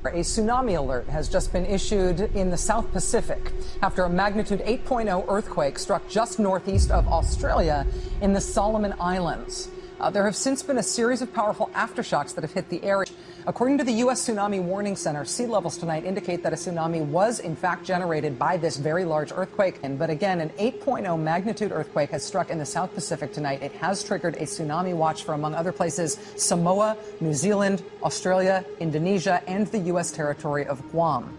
A tsunami alert has just been issued in the South Pacific after a magnitude 8.0 earthquake struck just northeast of Australia in the Solomon Islands. There have since been a series of powerful aftershocks that have hit the area. According to the U.S. Tsunami Warning Center, sea levels tonight indicate that a tsunami was in fact generated by this very large earthquake. But again, an 8.0 magnitude earthquake has struck in the South Pacific tonight. It has triggered a tsunami watch for, among other places, Samoa, New Zealand, Australia, Indonesia, and the U.S. territory of Guam.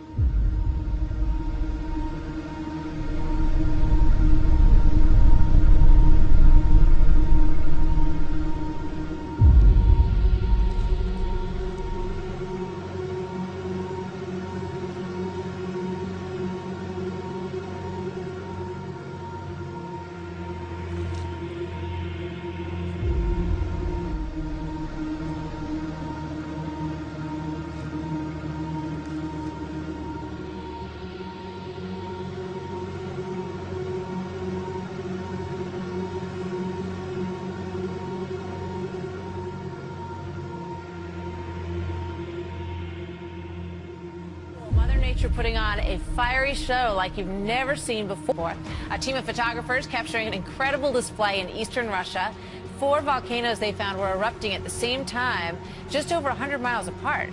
Nature putting on a fiery show like you've never seen before. A team of photographers capturing an incredible display in eastern Russia. 4 volcanoes they found were erupting at the same time, just over 100 miles apart.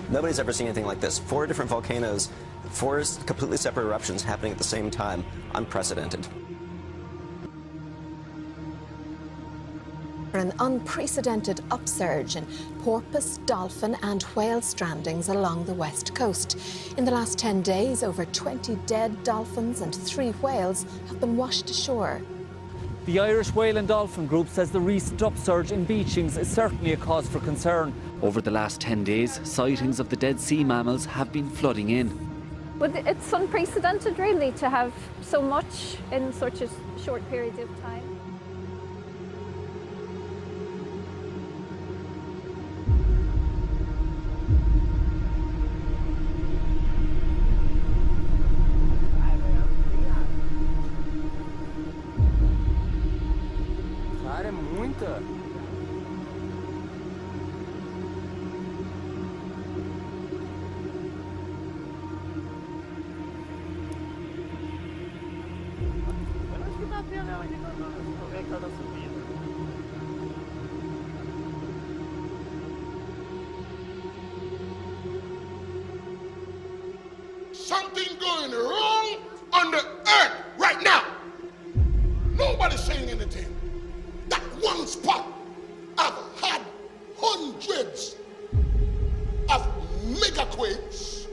Nobody's ever seen anything like this. 4 different volcanoes, 4 completely separate eruptions happening at the same time. Unprecedented. An unprecedented upsurge in porpoise, dolphin and whale strandings along the west coast. In the last 10 days, over 20 dead dolphins and 3 whales have been washed ashore. The Irish Whale and Dolphin Group says the recent upsurge in beachings is certainly a cause for concern. Over the last 10 days, sightings of the dead sea mammals have been flooding in. But it's unprecedented, really, to have so much in such a short period of time. Cara, é muita. Something going wrong on the earth right now. Nobody's saying anything. That one spot, I've had hundreds of megaquakes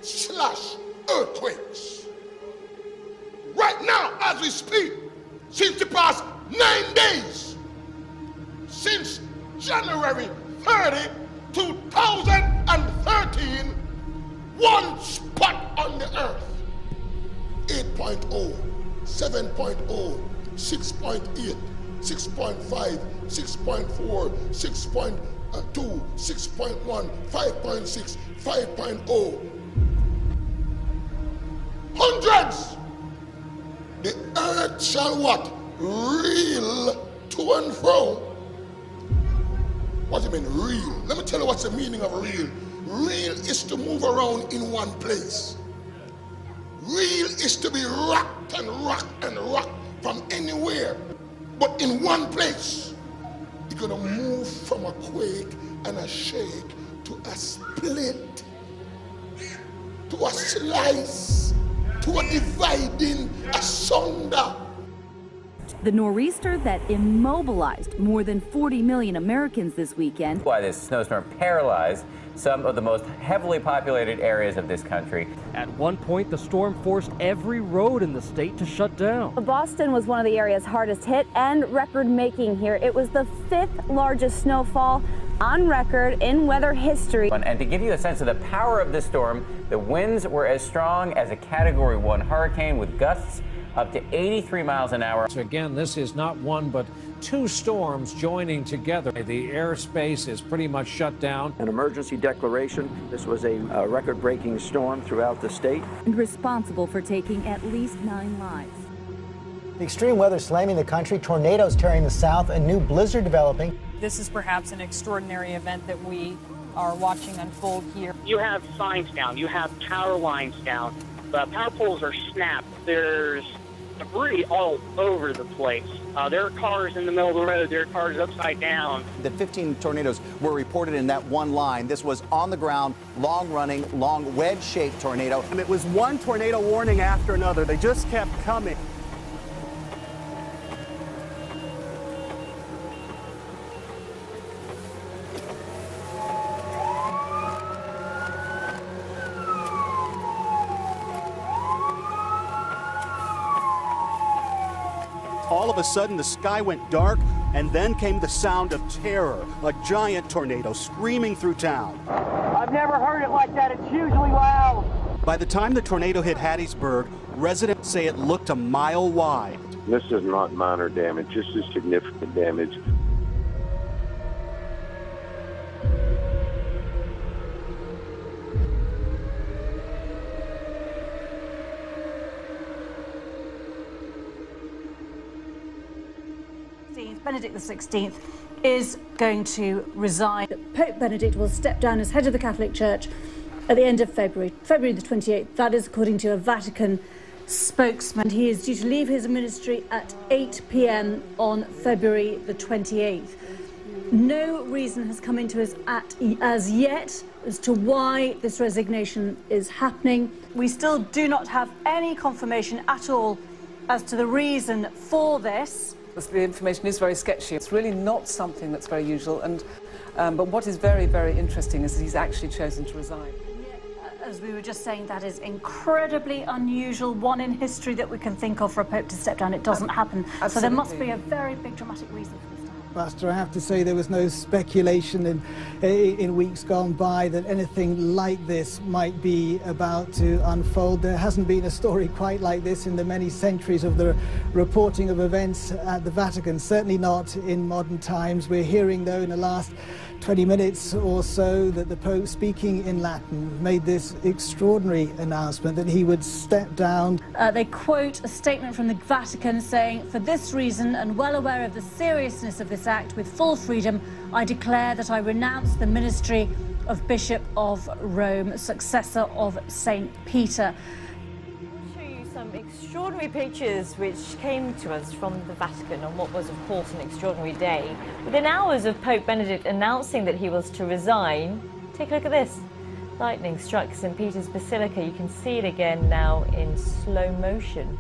/ earthquakes. Right now, as we speak, since the past 9 days, since January 30, 2013, one spot on the earth, 8.0, 7.0, 6.8, 6.5, 6.4, 6.2, 6.1, 5.6, 5.0. Hundreds! The earth shall what? Reel to and fro. What do you mean reel? Let me tell you what's the meaning of reel. Reel is to move around in one place. Reel is to be rocked and rocked and rocked from anywhere, but in one place. You're gonna move from a quake and a shake to a split, to a slice, to a dividing asunder. The nor'easter that immobilized more than 40 million Americans this weekend. Why this snowstorm paralyzed some of the most heavily populated areas of this country. At one point, the storm forced every road in the state to shut down. Boston was one of the areas hardest hit and record-making here. It was the 5th largest snowfall on record in weather history. And to give you a sense of the power of this storm, the winds were as strong as a Category 1 hurricane with gusts up to 83 miles an hour. So again, this is not one but 2 storms joining together. The airspace is pretty much shut down. An emergency declaration. This was a record-breaking storm throughout the state. And responsible for taking at least 9 lives. The extreme weather slamming the country, tornadoes tearing the south, a new blizzard developing. This is perhaps an extraordinary event that we are watching unfold here. You have signs down, you have power lines down, the power poles are snapped, there's debris all over the place. There are cars in the middle of the road. There are cars upside down. That 15 tornadoes were reported in that one line. This was on the ground, long-running, long wedge-shaped tornado. And it was one tornado warning after another. They just kept coming. All of a sudden, the sky went dark, and then came the sound of terror. A giant tornado screaming through town. I've never heard it like that. It's usually loud. By the time the tornado hit Hattiesburg, residents say it looked a mile wide. This is not minor damage. This is significant damage. Benedict XVI is going to resign. Pope Benedict will step down as head of the Catholic Church at the end of February the 28th. That is according to a Vatican spokesman. He is due to leave his ministry at 8 p.m. on February the 28th. No reason has come into us as yet as to why this resignation is happening. We still do not have any confirmation at all as to the reason for this. The information is very sketchy. It's really not something that's very usual, but what is very, very interesting is that he's actually chosen to resign. As we were just saying, that is incredibly unusual, one in history that we can think of for a pope to step down. It doesn't happen. Absolutely. So there must be a very big dramatic reason for this. Pastor, I have to say there was no speculation in weeks gone by that anything like this might be about to unfold. There hasn't been a story quite like this in the many centuries of the reporting of events at the Vatican, certainly not in modern times. We're hearing, though, in the last 20 minutes or so that the Pope, speaking in Latin, made this extraordinary announcement that he would step down. They quote a statement from the Vatican saying, "For this reason, and well aware of the seriousness of this act, with full freedom, I declare that I renounce the ministry of Bishop of Rome, successor of St. Peter." Some extraordinary pictures which came to us from the Vatican on what was, of course, an extraordinary day. Within hours of Pope Benedict announcing that he was to resign, take a look at this. Lightning struck St. Peter's Basilica. You can see it again now in slow motion.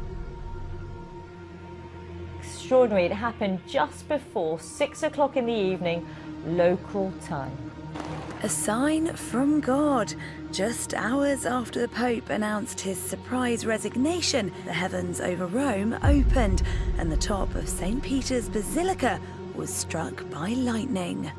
Extraordinary. It happened just before 6 o'clock in the evening, local time. A sign from God. Just hours after the Pope announced his surprise resignation, the heavens over Rome opened and the top of St. Peter's Basilica was struck by lightning.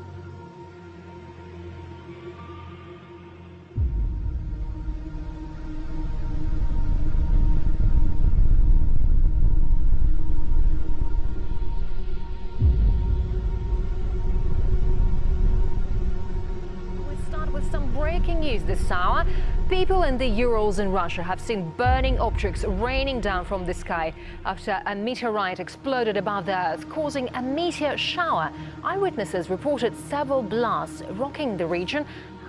Breaking news this hour. People in the Urals in Russia have seen burning objects raining down from the sky after a meteorite exploded above the Earth, causing a meteor shower. Eyewitnesses reported several blasts rocking the region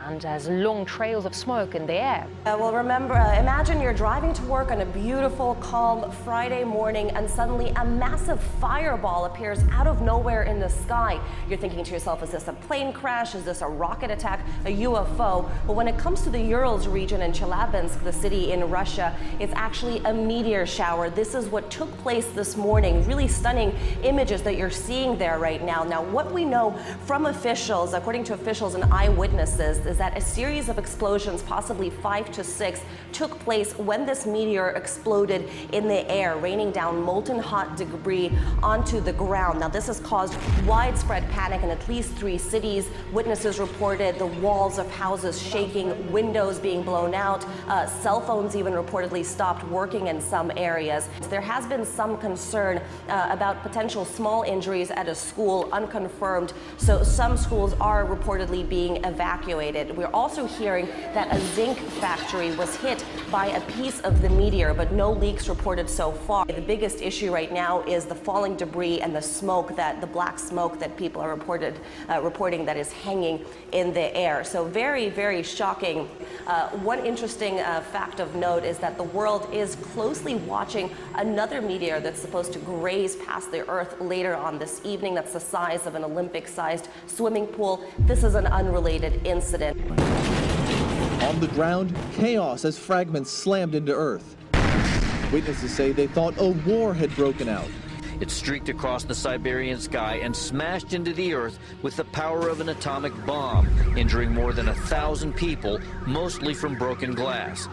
and as long trails of smoke in the air. Well, remember, imagine you're driving to work on a beautiful, calm Friday morning and suddenly a massive fireball appears out of nowhere in the sky. You're thinking to yourself, is this a plane crash? Is this a rocket attack, a UFO? But when it comes to the Urals region in Chelyabinsk, the city in Russia, it's actually a meteor shower. This is what took place this morning. Really stunning images that you're seeing there right now. Now, what we know from officials, according to officials and eyewitnesses, is that a series of explosions, possibly 5 to 6, took place when this meteor exploded in the air, raining down molten hot debris onto the ground. Now, this has caused widespread panic in at least 3 cities. Witnesses reported the walls of houses shaking, windows being blown out, cell phones even reportedly stopped working in some areas. There has been some concern about potential small injuries at a school, unconfirmed, so some schools are reportedly being evacuated. unrelated. We're also hearing that a zinc factory was hit by a piece of the meteor, but no leaks reported so far. The biggest issue right now is the falling debris and the smoke, the black smoke that people are reporting that is hanging in the air. So very, very shocking. One interesting fact of note is that the world is closely watching another meteor that's supposed to graze past the Earth later on this evening. That's the size of an Olympic-sized swimming pool. This is an unrelated incident. On the ground, chaos as fragments slammed into Earth. Witnesses say they thought a war had broken out. It streaked across the Siberian sky and smashed into the Earth with the power of an atomic bomb, injuring more than 1,000 people, mostly from broken glass.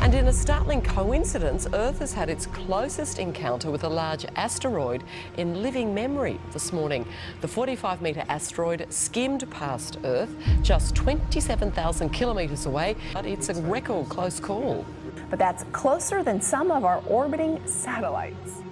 And in a startling coincidence, Earth has had its closest encounter with a large asteroid in living memory this morning. The 45-metre asteroid skimmed past Earth, just 27,000 kilometres away, but it's a record close call. But that's closer than some of our orbiting satellites.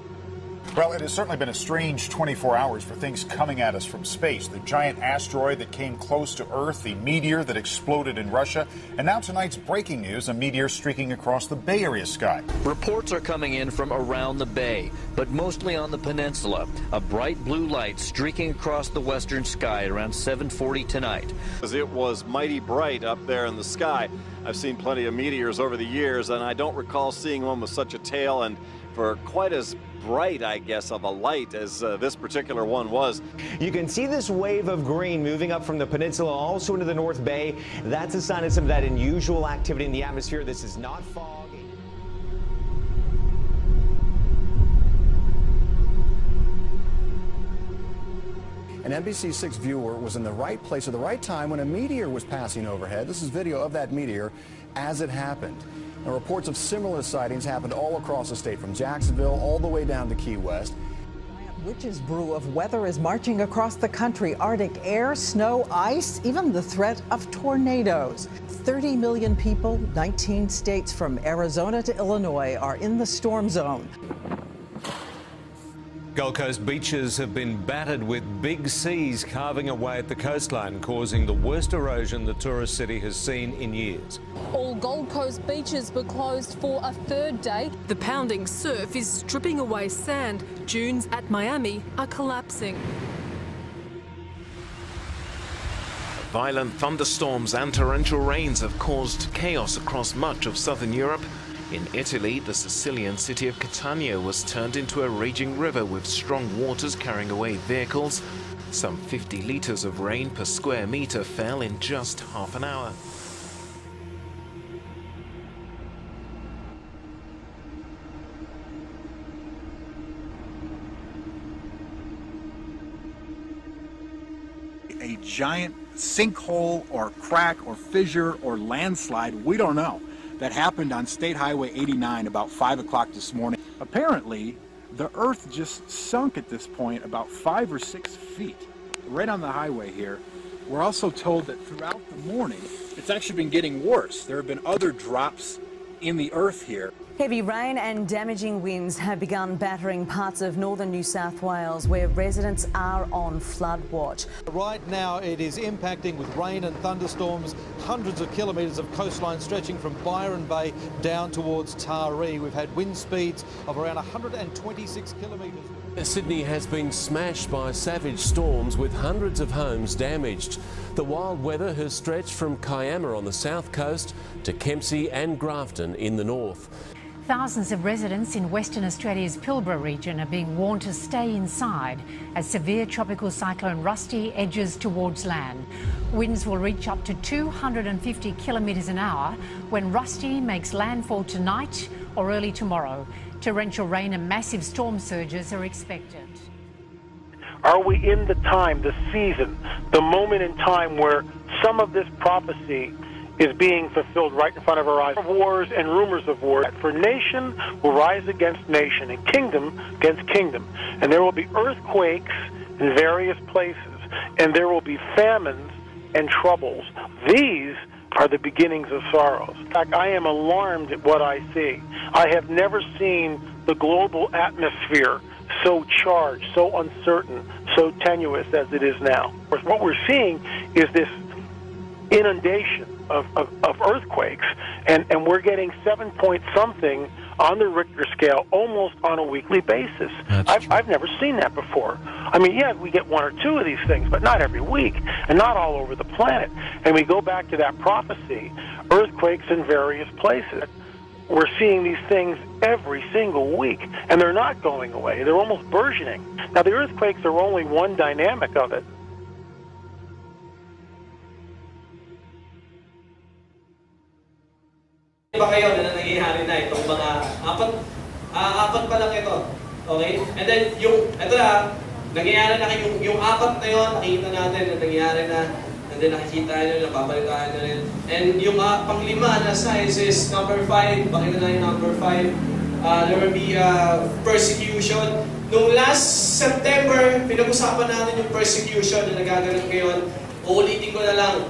Well, it has certainly been a strange 24 hours for things coming at us from space. The giant asteroid that came close to Earth, the meteor that exploded in Russia, and now tonight's breaking news, a meteor streaking across the Bay Area sky. Reports are coming in from around the bay, but mostly on the peninsula. A bright blue light streaking across the western sky at around 7:40 tonight. It was mighty bright up there in the sky. I've seen plenty of meteors over the years, and I don't recall seeing one with such a tail and for quite as bright, I guess, of a light as this particular one was. You can see this wave of green moving up from the peninsula also into the North Bay. That's a sign of some of that unusual activity in the atmosphere. This is not fog. An NBC6 viewer was in the right place at the right time when a meteor was passing overhead. This is video of that meteor as it happened. And reports of similar sightings happened all across the state, from Jacksonville all the way down to Key West. Witch's brew of weather is marching across the country. Arctic air, snow, ice, even the threat of tornadoes. 30 million people, 19 states from Arizona to Illinois are in the storm zone. Gold Coast beaches have been battered with big seas carving away at the coastline, causing the worst erosion the tourist city has seen in years. All Gold Coast beaches were closed for a third day. The pounding surf is stripping away sand. Dunes at Miami are collapsing. Violent thunderstorms and torrential rains have caused chaos across much of southern Europe. In Italy, the Sicilian city of Catania was turned into a raging river with strong waters carrying away vehicles. Some 50 litres of rain per square metre fell in just half an hour. A giant sinkhole or crack or fissure or landslide, we don't know, that happened on State Highway 89 about 5 o'clock this morning. Apparently, the earth just sunk at this point about 5 or 6 feet right on the highway here. We're also told that throughout the morning, it's actually been getting worse. There have been other drops in the earth here. Heavy rain and damaging winds have begun battering parts of northern New South Wales, where residents are on flood watch. Right now it is impacting with rain and thunderstorms, hundreds of kilometres of coastline stretching from Byron Bay down towards Taree. We've had wind speeds of around 126 kilometres. Sydney has been smashed by savage storms with hundreds of homes damaged. The wild weather has stretched from Kiama on the south coast to Kempsey and Grafton in the north. Thousands of residents in Western Australia's Pilbara region are being warned to stay inside as severe tropical cyclone Rusty edges towards land. Winds will reach up to 250 kilometres an hour when Rusty makes landfall tonight or early tomorrow. Torrential rain and massive storm surges are expected. Are we in the time, the season, the moment in time where some of this prophecy is being fulfilled right in front of our eyes? Wars and rumors of war. For nation will rise against nation and kingdom against kingdom. And there will be earthquakes in various places. And there will be famines and troubles. These are the beginnings of sorrows. In fact, I am alarmed at what I see. I have never seen the global atmosphere so charged, so uncertain, so tenuous as it is now. What we're seeing is this inundation of earthquakes, and we're getting 7 point something on the Richter scale almost on a weekly basis. I've never seen that before. I mean, yeah, we get 1 or 2 of these things, but not every week, and not all over the planet. And we go back to that prophecy, earthquakes in various places. We're seeing these things every single week, and they're not going away. They're almost burgeoning. Now, the earthquakes are only one dynamic of it. Iba kayo na nangyayari na itong mga apat pa lang ito. Okay? And then, ito na, nangyayari na yung apat na yun, nakikita natin na nangyayari na, and then nakikita nyo, napapalitaan nyo rin. And yung panglima na signs is number 5, bakit na yung number 5? There will be persecution. Noong last September, pinag-usapan natin yung persecution na nagagalang ngayon. Uulitin ko na lang.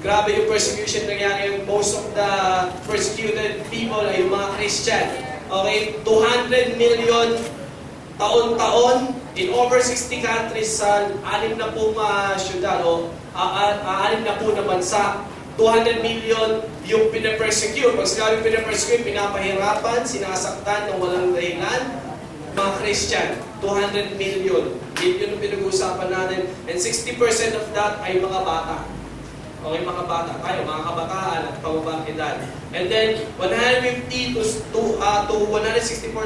Grabe yung persecution nangyari. Most of the persecuted people ay yung mga Christian. Okay? 200 million taon-taon in over 60 countries sa 6 na pong syudad o 6 na po na bansa. 200 million yung pinapersecute. Pag sinabi pinapersecute, pinapahirapan, sinasaktan ng walang dahilan. Mga Christian, 200 million. Yun yung pinag-uusapan natin. And 60% of that ay mga bata. Okay, mga bata tayo, mga kabataan at pababang edad. And then, 150 to 164,000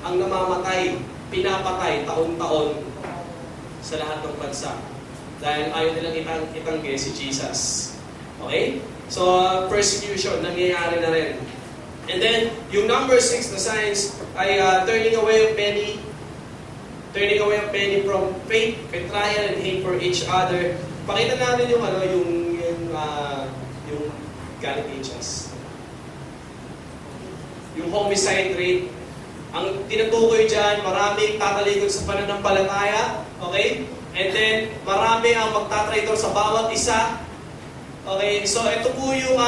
ang namamatay, pinapatay taon-taon sa lahat ng bansa. Dahil ayaw nilang itanggi si Jesus. Okay? So, persecution, nangyayari na rin. And then, yung number 6 na signs ay turning away of many from faith, betrayal, and hate for each other. Pakita natin yung Galatians. Yung homicide rate. Ang tinutukoy dyan, maraming tatalikod sa pananampalataya. Okay? And then, marami ang magtatraitor sa bawat isa. Okay? So, ito po yung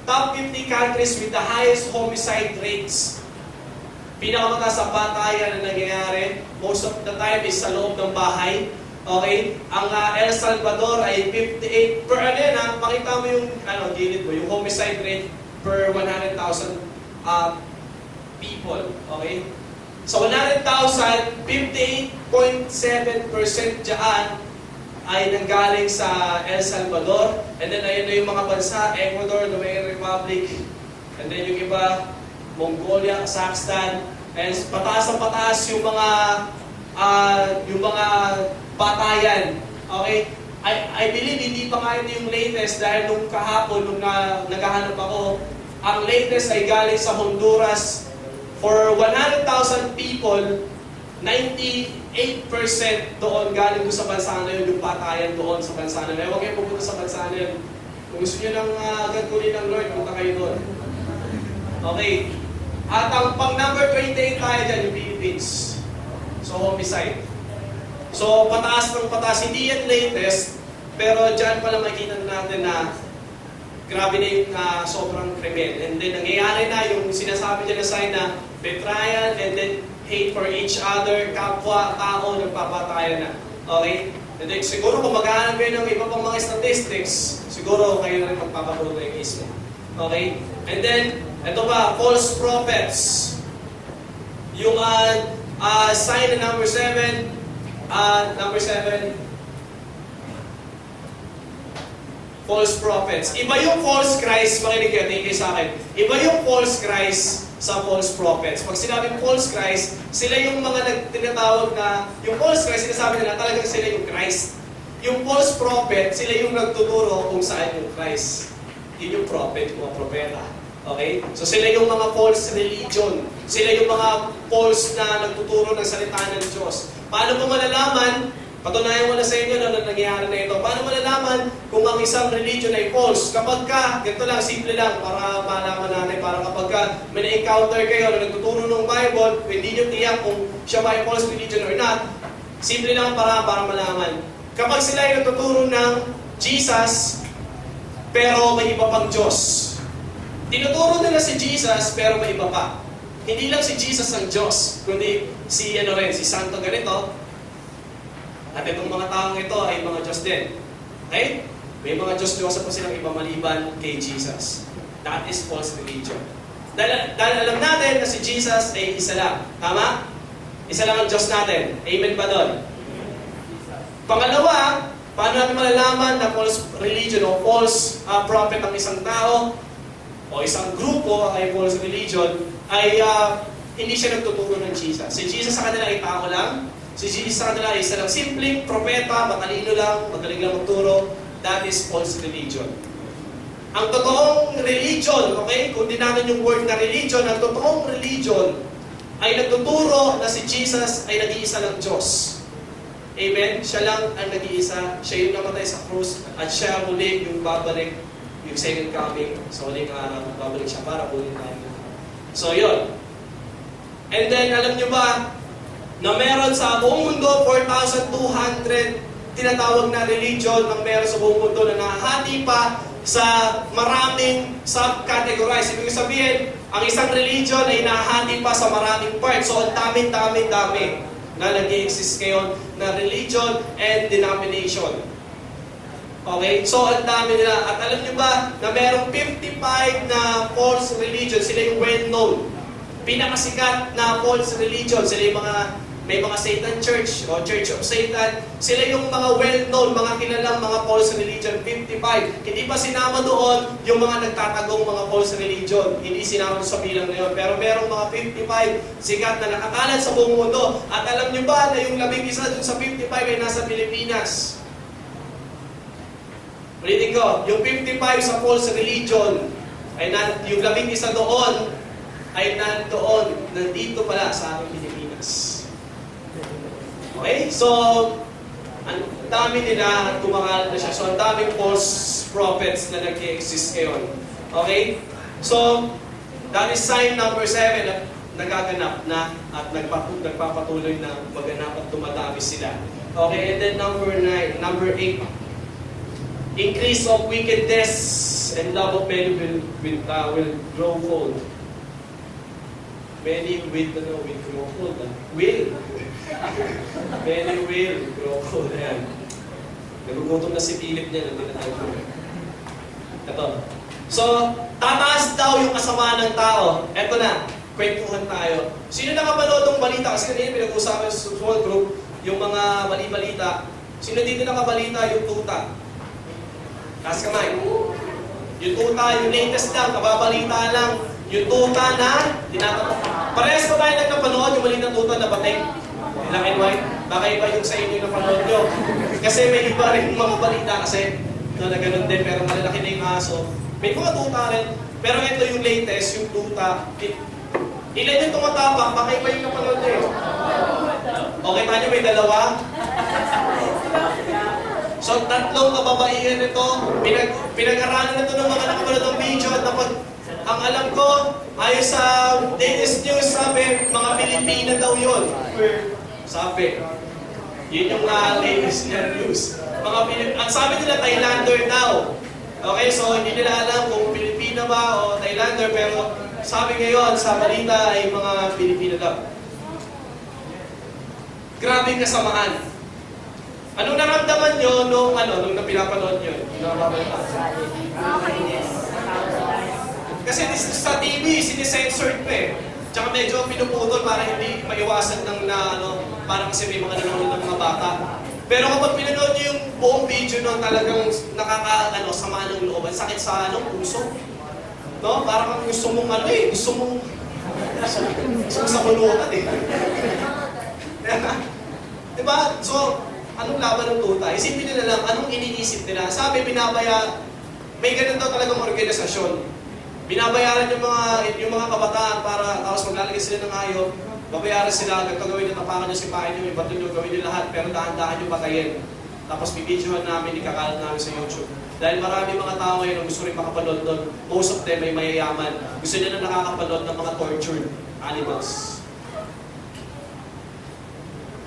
top 50 countries with the highest homicide rates. Pinakamataas ang batayan na nangyayari. Most of the time is sa loob ng bahay. Okay? Ang El Salvador ay 58 per pakita mo yung gilid mo, yung homicide rate per 100,000 people. Okay? So 100,000, 58.7% dyan ay nanggaling sa El Salvador. And then ayun na yung mga bansa, Ecuador, Dominican Republic, and then yung iba, Mongolia, Kazakhstan, and pataas ang pataas yung mga batayan. Okay? I believe hindi pa nga ito yung latest dahil nung kahapon, nung naghahanap ako, ang latest ay galing sa Honduras. For 100,000 people, 98% doon galing doon sa bansa na yun, yung patayan doon sa bansa na yun. Huwag kayo pupunta sa bansa na yun. Kung gusto nyo nang gagawin ng Lord, punta kayo doon. Okay. At ang pang number 28 tayo dyan, yung Philippines. So, homicide. So, pataas ng pataas. Hindi yan latest, pero dyan pala makikita natin na grabe na yung sobrang krimen. And then, nangyayari na yung sinasabi niya na sign na betrayal and then hate for each other, kapwa, tao, nagpapatayan na. Okay? And then, siguro kung maghahanap kayo ng iba pang mga statistics, siguro kayo na rin magpapapuloy mismo. Okay? And then, ito pa, false prophets. Yung sign na number 7, false prophets. Iba yung false Christ, makinig kayo, tingin sa akin. Iba yung false Christ sa false prophets. Pag sinabing false Christ, sila yung mga tinatawag na, yung false Christ, sinasabi nila talagang sila yung Christ. Yung false prophet, sila yung nagtuturo kung saan yung Christ. Yun yung prophet, mga propeta. Okay? So sila yung mga false religion. Sila yung mga false na nagtuturo ng salita ng Diyos. Paano mo malalaman? Patunayan ko na sa inyo na nangyayari na ito. Paano malalaman kung ang isang religion ay false? Kapag ka, ganito lang, simple lang, para malaman natin, para kapag ka may na-encounter kayo na nagtuturo ng Bible, hindi nyo tiyak kung siya ba ay false religion or not, simple lang para malaman. Kapag sila ay nagtuturo ng Jesus, pero may iba pang Diyos. Tinuturo nila si Jesus, pero may iba pa. Hindi lang si Jesus ang Diyos, kundi si Santo ganito. At itong mga taong ito ay mga Diyos din. Okay? May mga Diyos-Diyosa po silang iba maliban kay Jesus. That is false religion. Dahil alam natin na si Jesus ay isa lang. Tama? Isa lang ang Diyos natin. Amen ba doon? Pangalawa, paano natin malalaman na false religion o false prophet ang isang tao o isang grupo ay false religion ay hindi siya nagtuturo ng Jesus. Si Jesus sa kanila ay tao lang. Si Jesus sa kanila ay isa lang simpleng propeta, matalino lang, magaling lang magturo. That is false religion. Ang totoong religion, okay, kung din natin yung word na religion, ang totoong religion ay nagtuturo na si Jesus ay nag-iisa lang Diyos. Amen? Siya lang ang nag-iisa. Siya yung namatay sa krus at siya muli yung babalik, yung second coming. So, huling araw, babalik siya para muli tayo. So, yun. And then, alam nyo ba, na meron sa buong mundo, 4,200 tinatawag na religion ang meron sa buong mundo na nahati pa sa maraming subcategorize. Ibig sabihin, ang isang religion ay nahati pa sa maraming parts. So, ang dami na nag-i-exist ngayon na religion and denomination. Okay? So, ang dami nila. At alam nyo ba na merong 55 na false religion, sila yung well-known. Pinakasikat na false religion, sila yung may mga Satan Church o Church of Satan. Sila yung mga well-known, mga kilalang mga false religion, 55. Hindi pa sinama doon yung mga nagtatagong mga false religion. Hindi sinama doon sa bilang na yun. Pero merong mga 55 sikat na nakakalat sa buong mundo. At alam nyo ba na yung 11 doon sa 55 ay nasa Pilipinas? Ulitin ko, yung 55 sa false religion, ay yung 11 doon, ay nandoon, nandito pala sa ating Pilipinas. Okay? So, ang dami nila kumakalat na siya. So, ang daming false prophets na nag-exist ngayon. Okay? So, that is sign number 7 na nagaganap na at nagpapatuloy na maganap at tumadami sila. Okay? And then number 8. Increase of wickedness and love of many will grow cold. Many will grow cold. Many will grow cold. Ayan. Nagugutom na si Philip niya. Ito. So, tataas daw yung kasamaan ng tao. Eto na, kwentuhan tayo. Sino nakapanood ng balita? Kasi kanina pinag-usapan sa small group yung mga bali-balita. Sino dito nakabalita yung tuta? Taas kamay. Yung tuta, yung latest lang, kababalita lang. Yung tuta na tinatanong. Parehas pa tayo nagkapanood yung maliit na tuta na batik? Black and white? Baka iba yung sa inyo na panood nyo. Kasi may iba rin mga balita kasi na ganun din, pero malalaki na yung aso. May mga tuta rin. Pero ito yung latest, yung tuta. Ilan yung tumatapak? Baka iba yung napanood nyo. Okay, tayo may dalawa. So, tatlong kababaihan nito, pinag-aralan na ito ng mga nakapanood ng video at ang alam ko, ayon sa latest news, sabi, mga Pilipina daw yun. Sabi, yun yung latest news. Ang sabi nila, Thailander daw. Okay, so hindi nila alam kung Pilipina ba o Thailander, pero sabi ngayon sa balita ay mga Pilipina daw. Grabing kasamaan. Anong naramdaman nyo nung pinapanood nyo? Kasi sa TV, sinisensored pa eh. Tsaka medyo pinuputol para hindi maiwasan ng parang kasi may mga nanonood ng mga bata. Pero kapag pinanood nyo yung buong video nun, talagang sama ng loob. Sakit sa puso. No? Parang gusto mong gusto mong sa kulutan eh. Diba? So, anong laban ng tuta? Isipin nila lang, anong iniisip nila? Sabi, may ganun daw talagang organisasyon. Binabayaran yung mga kabataan para tapos maglalagay sila ng hayop, babayaran sila, gagawin nyo, tapakan nyo, sipahin nyo, ibato nyo, gawin nyo lahat, pero dahan-dahan nyo patayin. Tapos bibidyohan namin, ikakalat namin sa YouTube. Dahil marami mga tao ngayon ang gusto rin makapanood doon. Most of them ay mayayaman. Gusto nyo na nakakapanood ng mga tortured animals.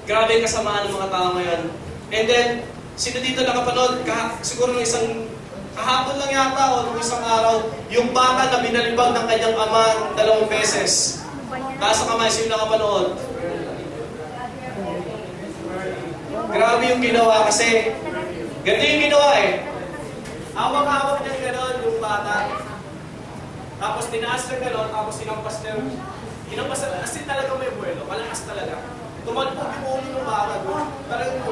Grabe yung kasamaan ng mga tao ngayon. And then, sino dito nakapanood? Siguro ng isang kahapon lang yata o nung isang araw, yung bata na binalibag ng kanyang ama 2 beses. Nasa kamay, sino nakapanood? Grabe yung ginawa kasi, ganito yung ginawa eh. Hawak-hawak niya gano'n yung bata. Tapos tinaas niya gano'n, tapos sinampas niya. Hinampas na, as in talaga may buwelo, malakas talaga. Tumalpog yung ulo ng bata doon. Talagang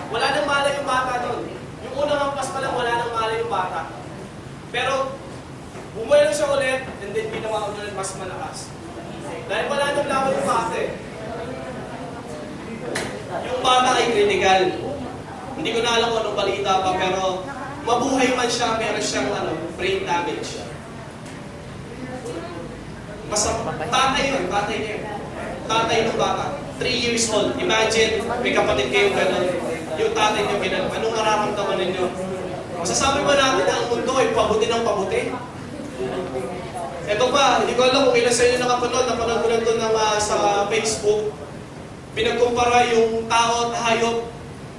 wala nang malay yung bata doon. Yung unang hampas pa lang, wala nang malay yung bata. Pero, bumuelo siya ulit, and then ginawa ulit mas malakas. Dahil wala nang laban yung bata eh. Yung bata ay critical. Hindi ko na alam kung anong balita pa, pero mabuhay man siya, meron siyang brain damage. Tatay yun, tatay niya. Tatay ng bata. 3 years old. Imagine, may kapatid kayong gano'n. Yung tatay niyo gano'n. Anong nararamdaman ninyo? Masasabi ba natin na ang mundo ay pabuti ng pabuti? Ito pa, hindi ko alam kung ilan sa inyo napanood ko lang doon sa Facebook. Pinagkumpara yung tao at hayop.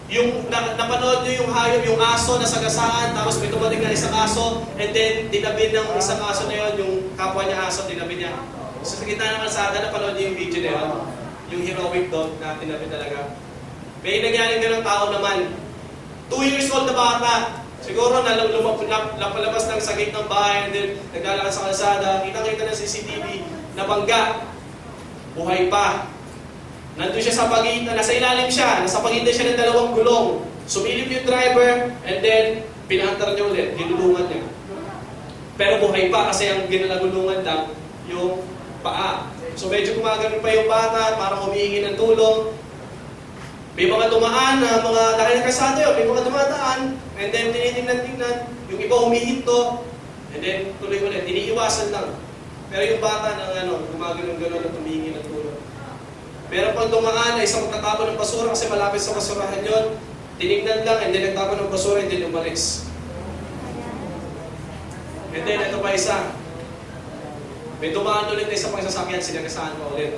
Yung napanood nyo yung hayop, yung aso na sagasaan, tapos may tumating na isang aso, and then tinabid ng isang aso na yun, yung kapwa niya aso, tinabid niya. So sa gitna ng kalsada, napanood nyo yung video na yun, yung heroic dog na tinabid talaga. May nangyari ka ng tao naman, 2 years old na bata, siguro napalabas ng sa gate ng bahay, and then naglalakad sa kalsada, kita-kita ng CCTV, nabangga, buhay pa. Nandun siya sa pagitan, nasa ilalim siya, nasa pagitan siya ng 2 gulong. Sumilip yung driver, and then pinaantar niya ulit, ginulungan niya. Pero buhay pa kasi ang ginulungan lang yung paa. So medyo gumagano pa yung bata, parang humihingi ng tulong. May mga dumaan na dahil kasado yun, may mga dumadaan, and then tinitingnan-tingnan, yung iba humihinto, and then tuloy ulit, iniiwasan lang. Pero yung bata na gumagano-gano na humihingi ng tulong. Pero pag dumaan na isang magtatapon ng basura kasi malapit sa basurahan yun, tinignan lang, and then nagtapon ng basura, and then umalis. And then ito pa isa. May dumaan ulit na isang pagsasakyan, sinagasaan pa ulit.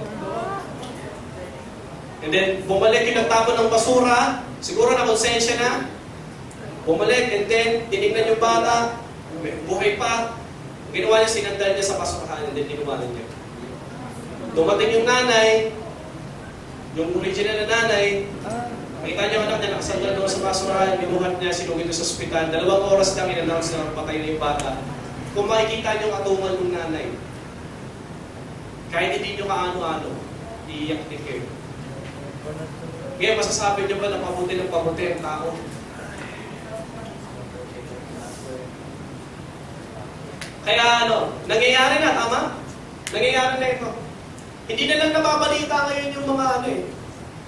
And then bumalik yung nagtapon ng basura, siguro na konsensya na. Bumalik, and then tinignan yung bata, buhay pa. Ginawa niya, sinandal niya sa basurahan, and then tinumalan niya. Dumating yung nanay, yung original na nanay, makita niyo anak niya nakasandal doon sa basurahan, binuhat niya, sinugin doon sa ospital. 2 oras lang in-announce na patay na yung bata. Kung makikita niyo ang atungan ng nanay, kahit hindi niyo kaano-ano, iiyak din kayo. Kaya masasabi niyo ba na pabuti ng pabuti ang tao? Kaya nangyayari na, tama? Nangyayari na ito. Hindi na lang nababalita ngayon yung mga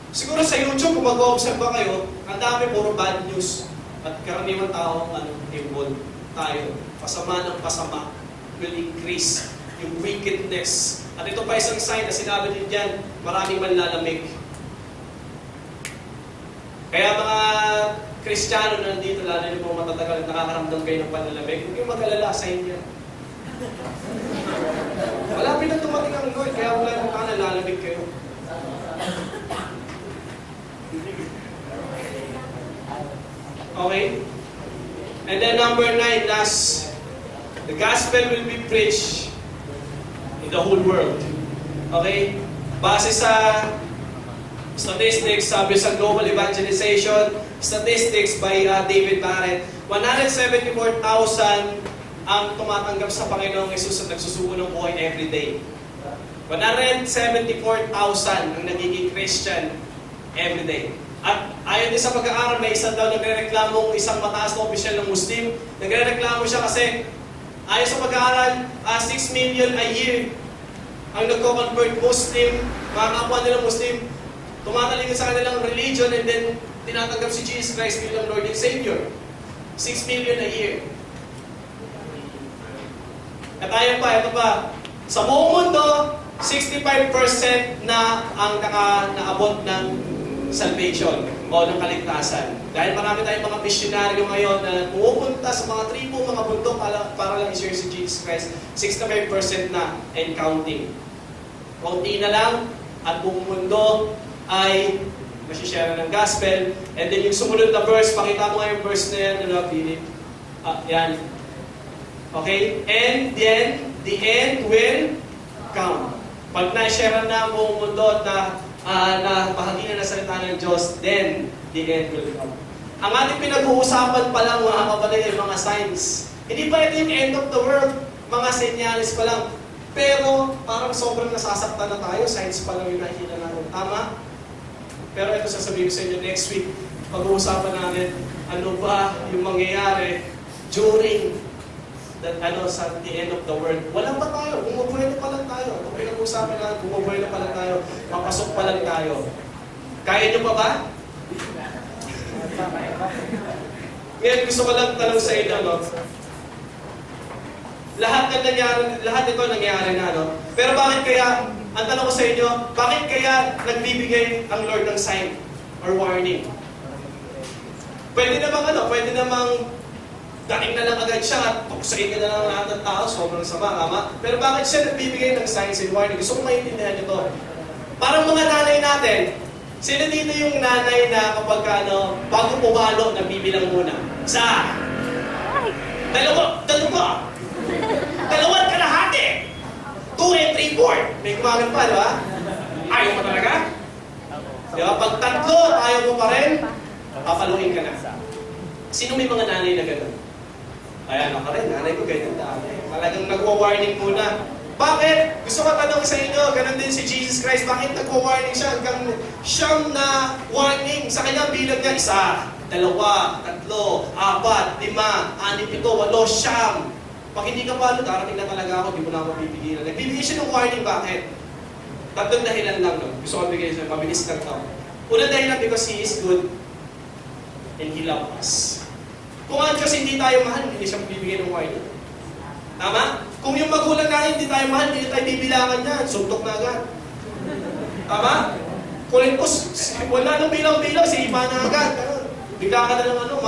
Siguro sa YouTube, kung mag-observe ba kayo, ang dami puro bad news. At karaniwan tao involved tayo. Pasama ng pasama will increase yung wickedness. At ito pa isang sign na sinabi din dyan, maraming manlalamig. Kaya mga Kristiyano na nandito, lalo yung mga matatagal, nakakaramdam kayo ng panlalamig, huwag kayong mag-alala sa inyo. Malapit na tumating ang Lord, kaya wala nang nalalamig kayo. Okay? And then number 9, last, the gospel will be preached in the whole world. Okay? Base sa statistics, sabi sa Global Evangelization, statistics by David Barrett, 174,000 ang tumatanggap sa Panginoong Jesus at nagsusuko ng buhay every day. 174,000 ang nagiging Christian every day. At ayon din sa pag-aaral, may isa daw nagre-reklamong isang mataas na opisyal ng Muslim. Nagre-reklamo siya kasi ayon sa pag-aaral, 6 million a year ang nagko-convert Muslim, mga kapwa nilang Muslim, tumatalikod sa kanilang religion and then tinatanggap si Jesus Christ bilang Lord and Savior. 6 million a year. At ayon pa, ito pa. Sa buong mundo, 65% na ang naabot ng salvation o ng kaligtasan. Dahil marami tayong mga misyonaryo ngayon na pumupunta sa mga tribo, mga bundok para lang i-share si Jesus Christ. 65% na and counting. Kaunti na lang at buong mundo ay masishare ng gospel. And then yung sumunod na verse, pakita mo nga yung verse na yan, Philip? Yan. Okay? And then, the end will count. Pag na-share na buong mundo at na bahagi na salita ng Diyos, then the end will come. Ang ating pinag-uusapan pa lang, mga kapatid, ay mga signs. Hindi pa ito yung end of the world, mga senyales pa lang. Pero parang sobrang nasasaktan na tayo, signs pa lang yung nakikita natin. Tama? Pero ito sasabihin ko sa inyo next week, pag-uusapan natin ano ba yung mangyayari during that sa the end of the world. Wala pa tayo, bumubuhay na pa lang tayo. Ito pinag-uusapan natin, bumubuhay na pa lang tayo, mapasok pa lang tayo. Kaya nyo pa ba? Ngayon gusto ko lang tanong sa inyo, no? Lahat ito nangyari na, no? Pero bakit kaya, ang tanong ko sa inyo, bakit kaya nagbibigay ang Lord ng sign or warning? Pwede namang dating na lang agad siya at tuksain ka na lang lahat ng tao, sobrang sama, tama? Pero bakit siya nagbibigay ng signs and warning? Gusto ko maintindihan ito. Parang mga nanay natin, sino dito yung nanay na kapag bago pumalo, nagbibilang muna? Isa! Dalawat kalahati! 2 and 3 4. May kumagan pa, di ba? Ayaw mo talaga? Di ba? Pag 3, ayaw mo pa rin, papaluin ka na. Sino may mga nanay na gano'n? Ayan, ako rin, nanay ko ganyan dami. Talagang nagwa-warning muna. Bakit? Gusto ko tanong sa inyo, ganun din si Jesus Christ. Bakit nagwa-warning siya? Hanggang siyam na warning. Sa kanya bilang niya, 1, 2, 3, 4, 5, 6, 7, 8, 9. Pag hindi ka palo, darating na talaga ako, di mo na ako pipigilan. Nagbibigay siya ng warning, bakit? 3 dahilan lang, no? Gusto ko bigay siya, mabilis lang ito. Unang dahilan, because He is good and He loves us. Kung ang Diyos hindi tayo mahal, hindi siya bibigay ng warning. Tama? Kung yung magulang natin hindi tayo mahal, hindi tayo bibilangan yan, suntok na agad. Tama? Kung wala nang bilang-bilang, si iba na agad. Bigla ka na ng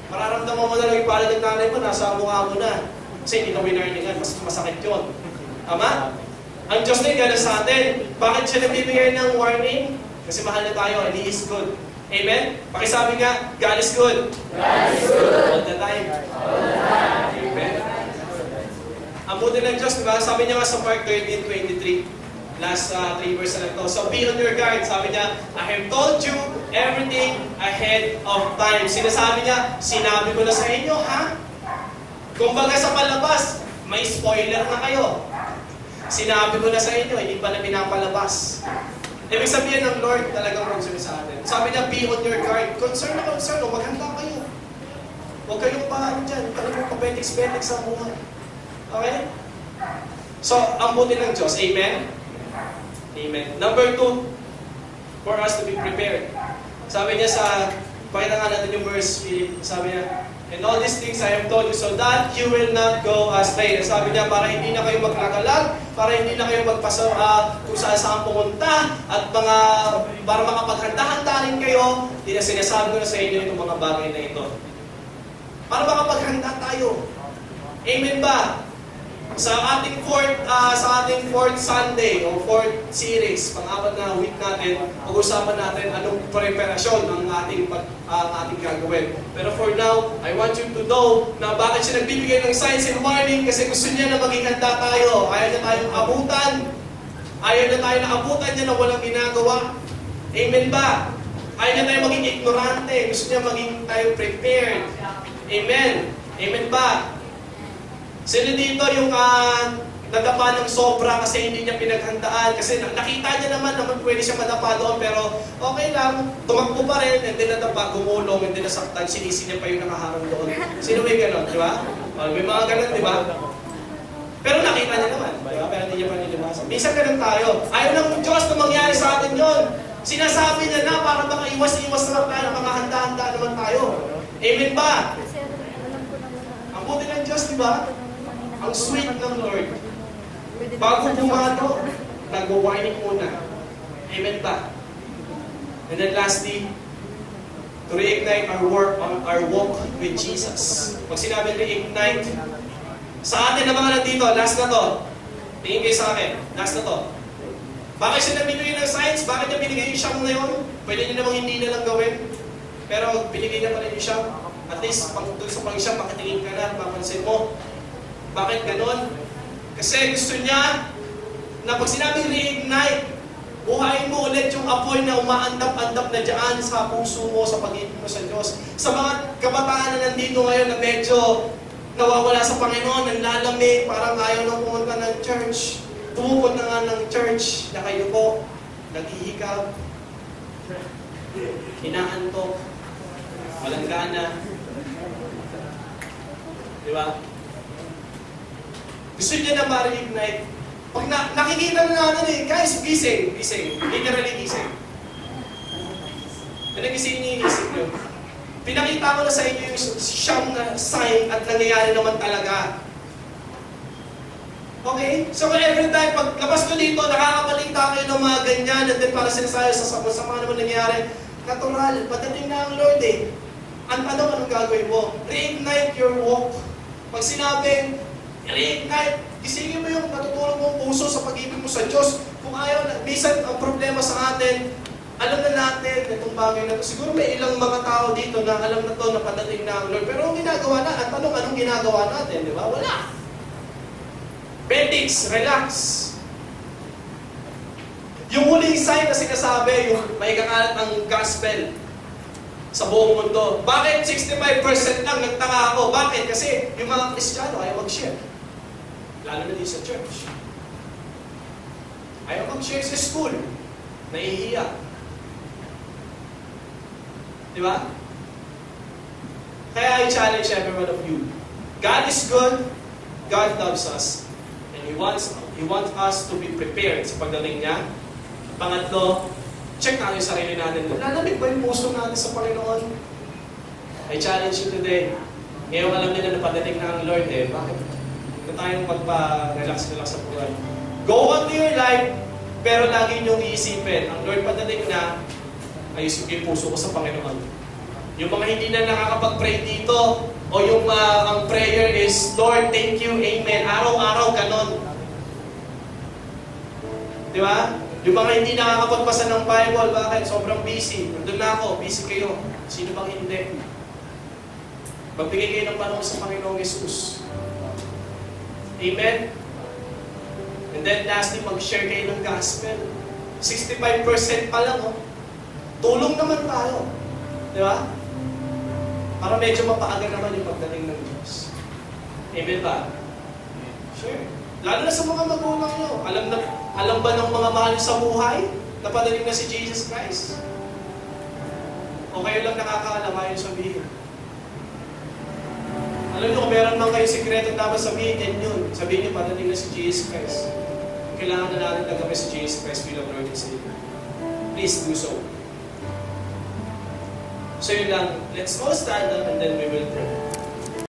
mararamdaman mo na lang yung palad ng nanay mo, nasa mukha mo na. Kasi hindi ka winarningan, mas masakit yun. Tama? Ang Diyos na yung gano'n sa atin. Bakit siya nagbibigay ng warning? Kasi mahal na tayo and He is good. Amen? Pakisabi nga, God is good. God is good. All the time. All the time. Amen? Ang buti ng Diyos, diba? Sabi niya nga sa Mark 13:23, last 3 verse na ito. So be on your guard. Sabi niya, I have told you everything ahead of time. Sinasabi niya, sinabi ko na sa inyo, ha? Kung baga sa palabas, may spoiler na kayo. Sinabi ko na sa inyo, hindi pa na pinapalabas. Ibig sabihin ng Lord talagang concern sa atin. Sabi niya, be on your guard. Concern na concern, o maghanda kayo. Huwag kayong paano dyan. Talagang pabetik-betik sa buhay. Okay? So, ang buti ng Diyos. Amen? Amen. Number 2, for us to be prepared. Sabi niya pakita nga natin yung verse, Philip. Sabi niya, and all these things I have told you so that you will not go astray. Sabi niya, para hindi na kayo maglagalag, para hindi na kayo magpasa kung saan pumunta, at para makapaghanda-handa rin kayo, sinasabi ko na sa inyo itong mga bagay na ito. Para makapaghanda tayo. Amen ba? Sa ating fourth Sunday o fourth series, pang-apat na week natin, pag-usapan natin anong preparasyon ng ating gagawin. Pero for now, I want you to know na bakit siya nagbibigay ng signs and warning, kasi gusto niya na maging handa tayo. Ayaw niya tayong abutan. Ayaw niya tayo na abutan niya na walang ginagawa. Amen ba? Ayaw niya tayo maging ignorante. Gusto niya maging tayo prepared. Amen. Amen ba? Sino dito yung nadapa ng sobra kasi hindi niya pinaghandaan? Kasi nakita niya naman pwede siya madapa doon, pero okay lang, tumakbo pa rin, and then nadapa, gumulong, and then nasaktan, sinisi niya pa yung nakaharang doon. Sino may gano'n, di ba? May mga gano'n, di ba? Pero nakita niya naman, di ba? Pero hindi niya pa niliwasan. Minsan gano'n tayo. Ayaw ng Diyos na mangyari sa atin yun. Sinasabi niya na para baka iwas-iwas na tayo, mga handa-handa naman tayo. Amen ba? Ang buti ng Diyos, di ba? Ang sweet ng Lord. Bago pumato, nag-warning muna. Amen ba? And then lastly, to reignite our walk with Jesus. Pag sinabi reignite, sa atin na mga nandito, last na to. Tingin kayo sa akin, last na to. Bakit siya nabinigay ng science? Bakit niya binigay yung siyam na yun? Pwede niya namang hindi na lang gawin. Pero binigay niya pa rin yung siyam. At least, doon sa pang-siyam, makatingin ka na at mapansin mo. Bakit ganon? Kasi gusto niya na pag sinabing reignite, buhayin mo ulit yung apoy na umaandap-andap na dyan sa puso mo, sa pag-ibig mo sa Diyos. Sa mga kabataan na nandito ngayon na medyo nawawala sa Panginoon, nanlalamig, parang ayaw nang pumunta ng church. Pumupunta nga ng church, nakayuko, naghihikab, inaantok, walang gana. Di ba? Gusto niya na ma-reignite. Pag nakikita na natin guys, gising. Literally gising. Nagising niyo yung isip niyo. Pinakita ko na sa inyo yung siyam na sign at nangyayari naman talaga. Okay? So every time, pag labas ko dito, nakakabalita kayo ng mga ganyan, and then para sinasayo sa sama naman nangyayari, natural, patating na ang Lord eh. Ang tanong, anong gagawin mo? Reignite your walk. Pag sinabing, reignite, gisingin mo yung natutulog mong puso sa pag-ibig mo sa Diyos. Kung ayaw, minsan ang problema sa atin, alam na natin itong bagay na ito. Siguro may ilang mga tao dito na alam na ito na padating na ang Lord. Pero ang ginagawa na, ang tanong, anong ginagawa natin? Di ba? Wala. Bendix, relax. Yung huling sign na sinasabi, yung may kakalat ng gospel sa buong mundo. Bakit 65% lang nagtaka ako? Bakit? Kasi yung mga Kristiyano ayaw mag-share. Lalo na din sa church. Ayaw mag-share sa school. Nahihiya. Di ba? Kaya I challenge every one of you. God is good. God loves us. And He wants us to be prepared sa pagdating niya. Pangatlo, check natin yung sarili natin. Lalamig ba yung puso natin sa Panginoon? I challenge you today. Ngayon alam nila na padating na ang Lord eh. Bakit? Ito tayong magpa-relax sa buhay. Go on to your life, pero lagi niyong iisipin, ang Lord padating na, ayusin ko yung puso ko sa Panginoon. Yung mga hindi na nakakapag-pray dito, o yung ang prayer is, Lord, thank you, amen. Araw-araw, ganon. Di ba? Yung mga hindi nakakapagpasa ng Bible, bakit? Sobrang busy. Nandun na ako, busy kayo. Sino bang hindi? Magbigay kayo ng panahon sa Panginoong Jesus. Amen? And then lastly, mag-share kayo ng gospel. 65% pa lang, oh. Tulong naman tayo. Di ba? Para medyo mapaaga naman yung pagdating ng Diyos. Amen ba? Sure. Lalo na sa mga magulang nyo. Alam ba ng mga mahal sa buhay na padating na si Jesus Christ? O kayo lang nakakaalam ayaw sabihin? Alam nyo, kung meron man kayo sikreto dapat sabihin, yan yun. Sabihin nyo, padating na si Jesus Christ. Kailangan na natin tagapin si Jesus Christ bilang Lord and Savior. Please do so. So yun lang. Let's all stand up and then we will pray.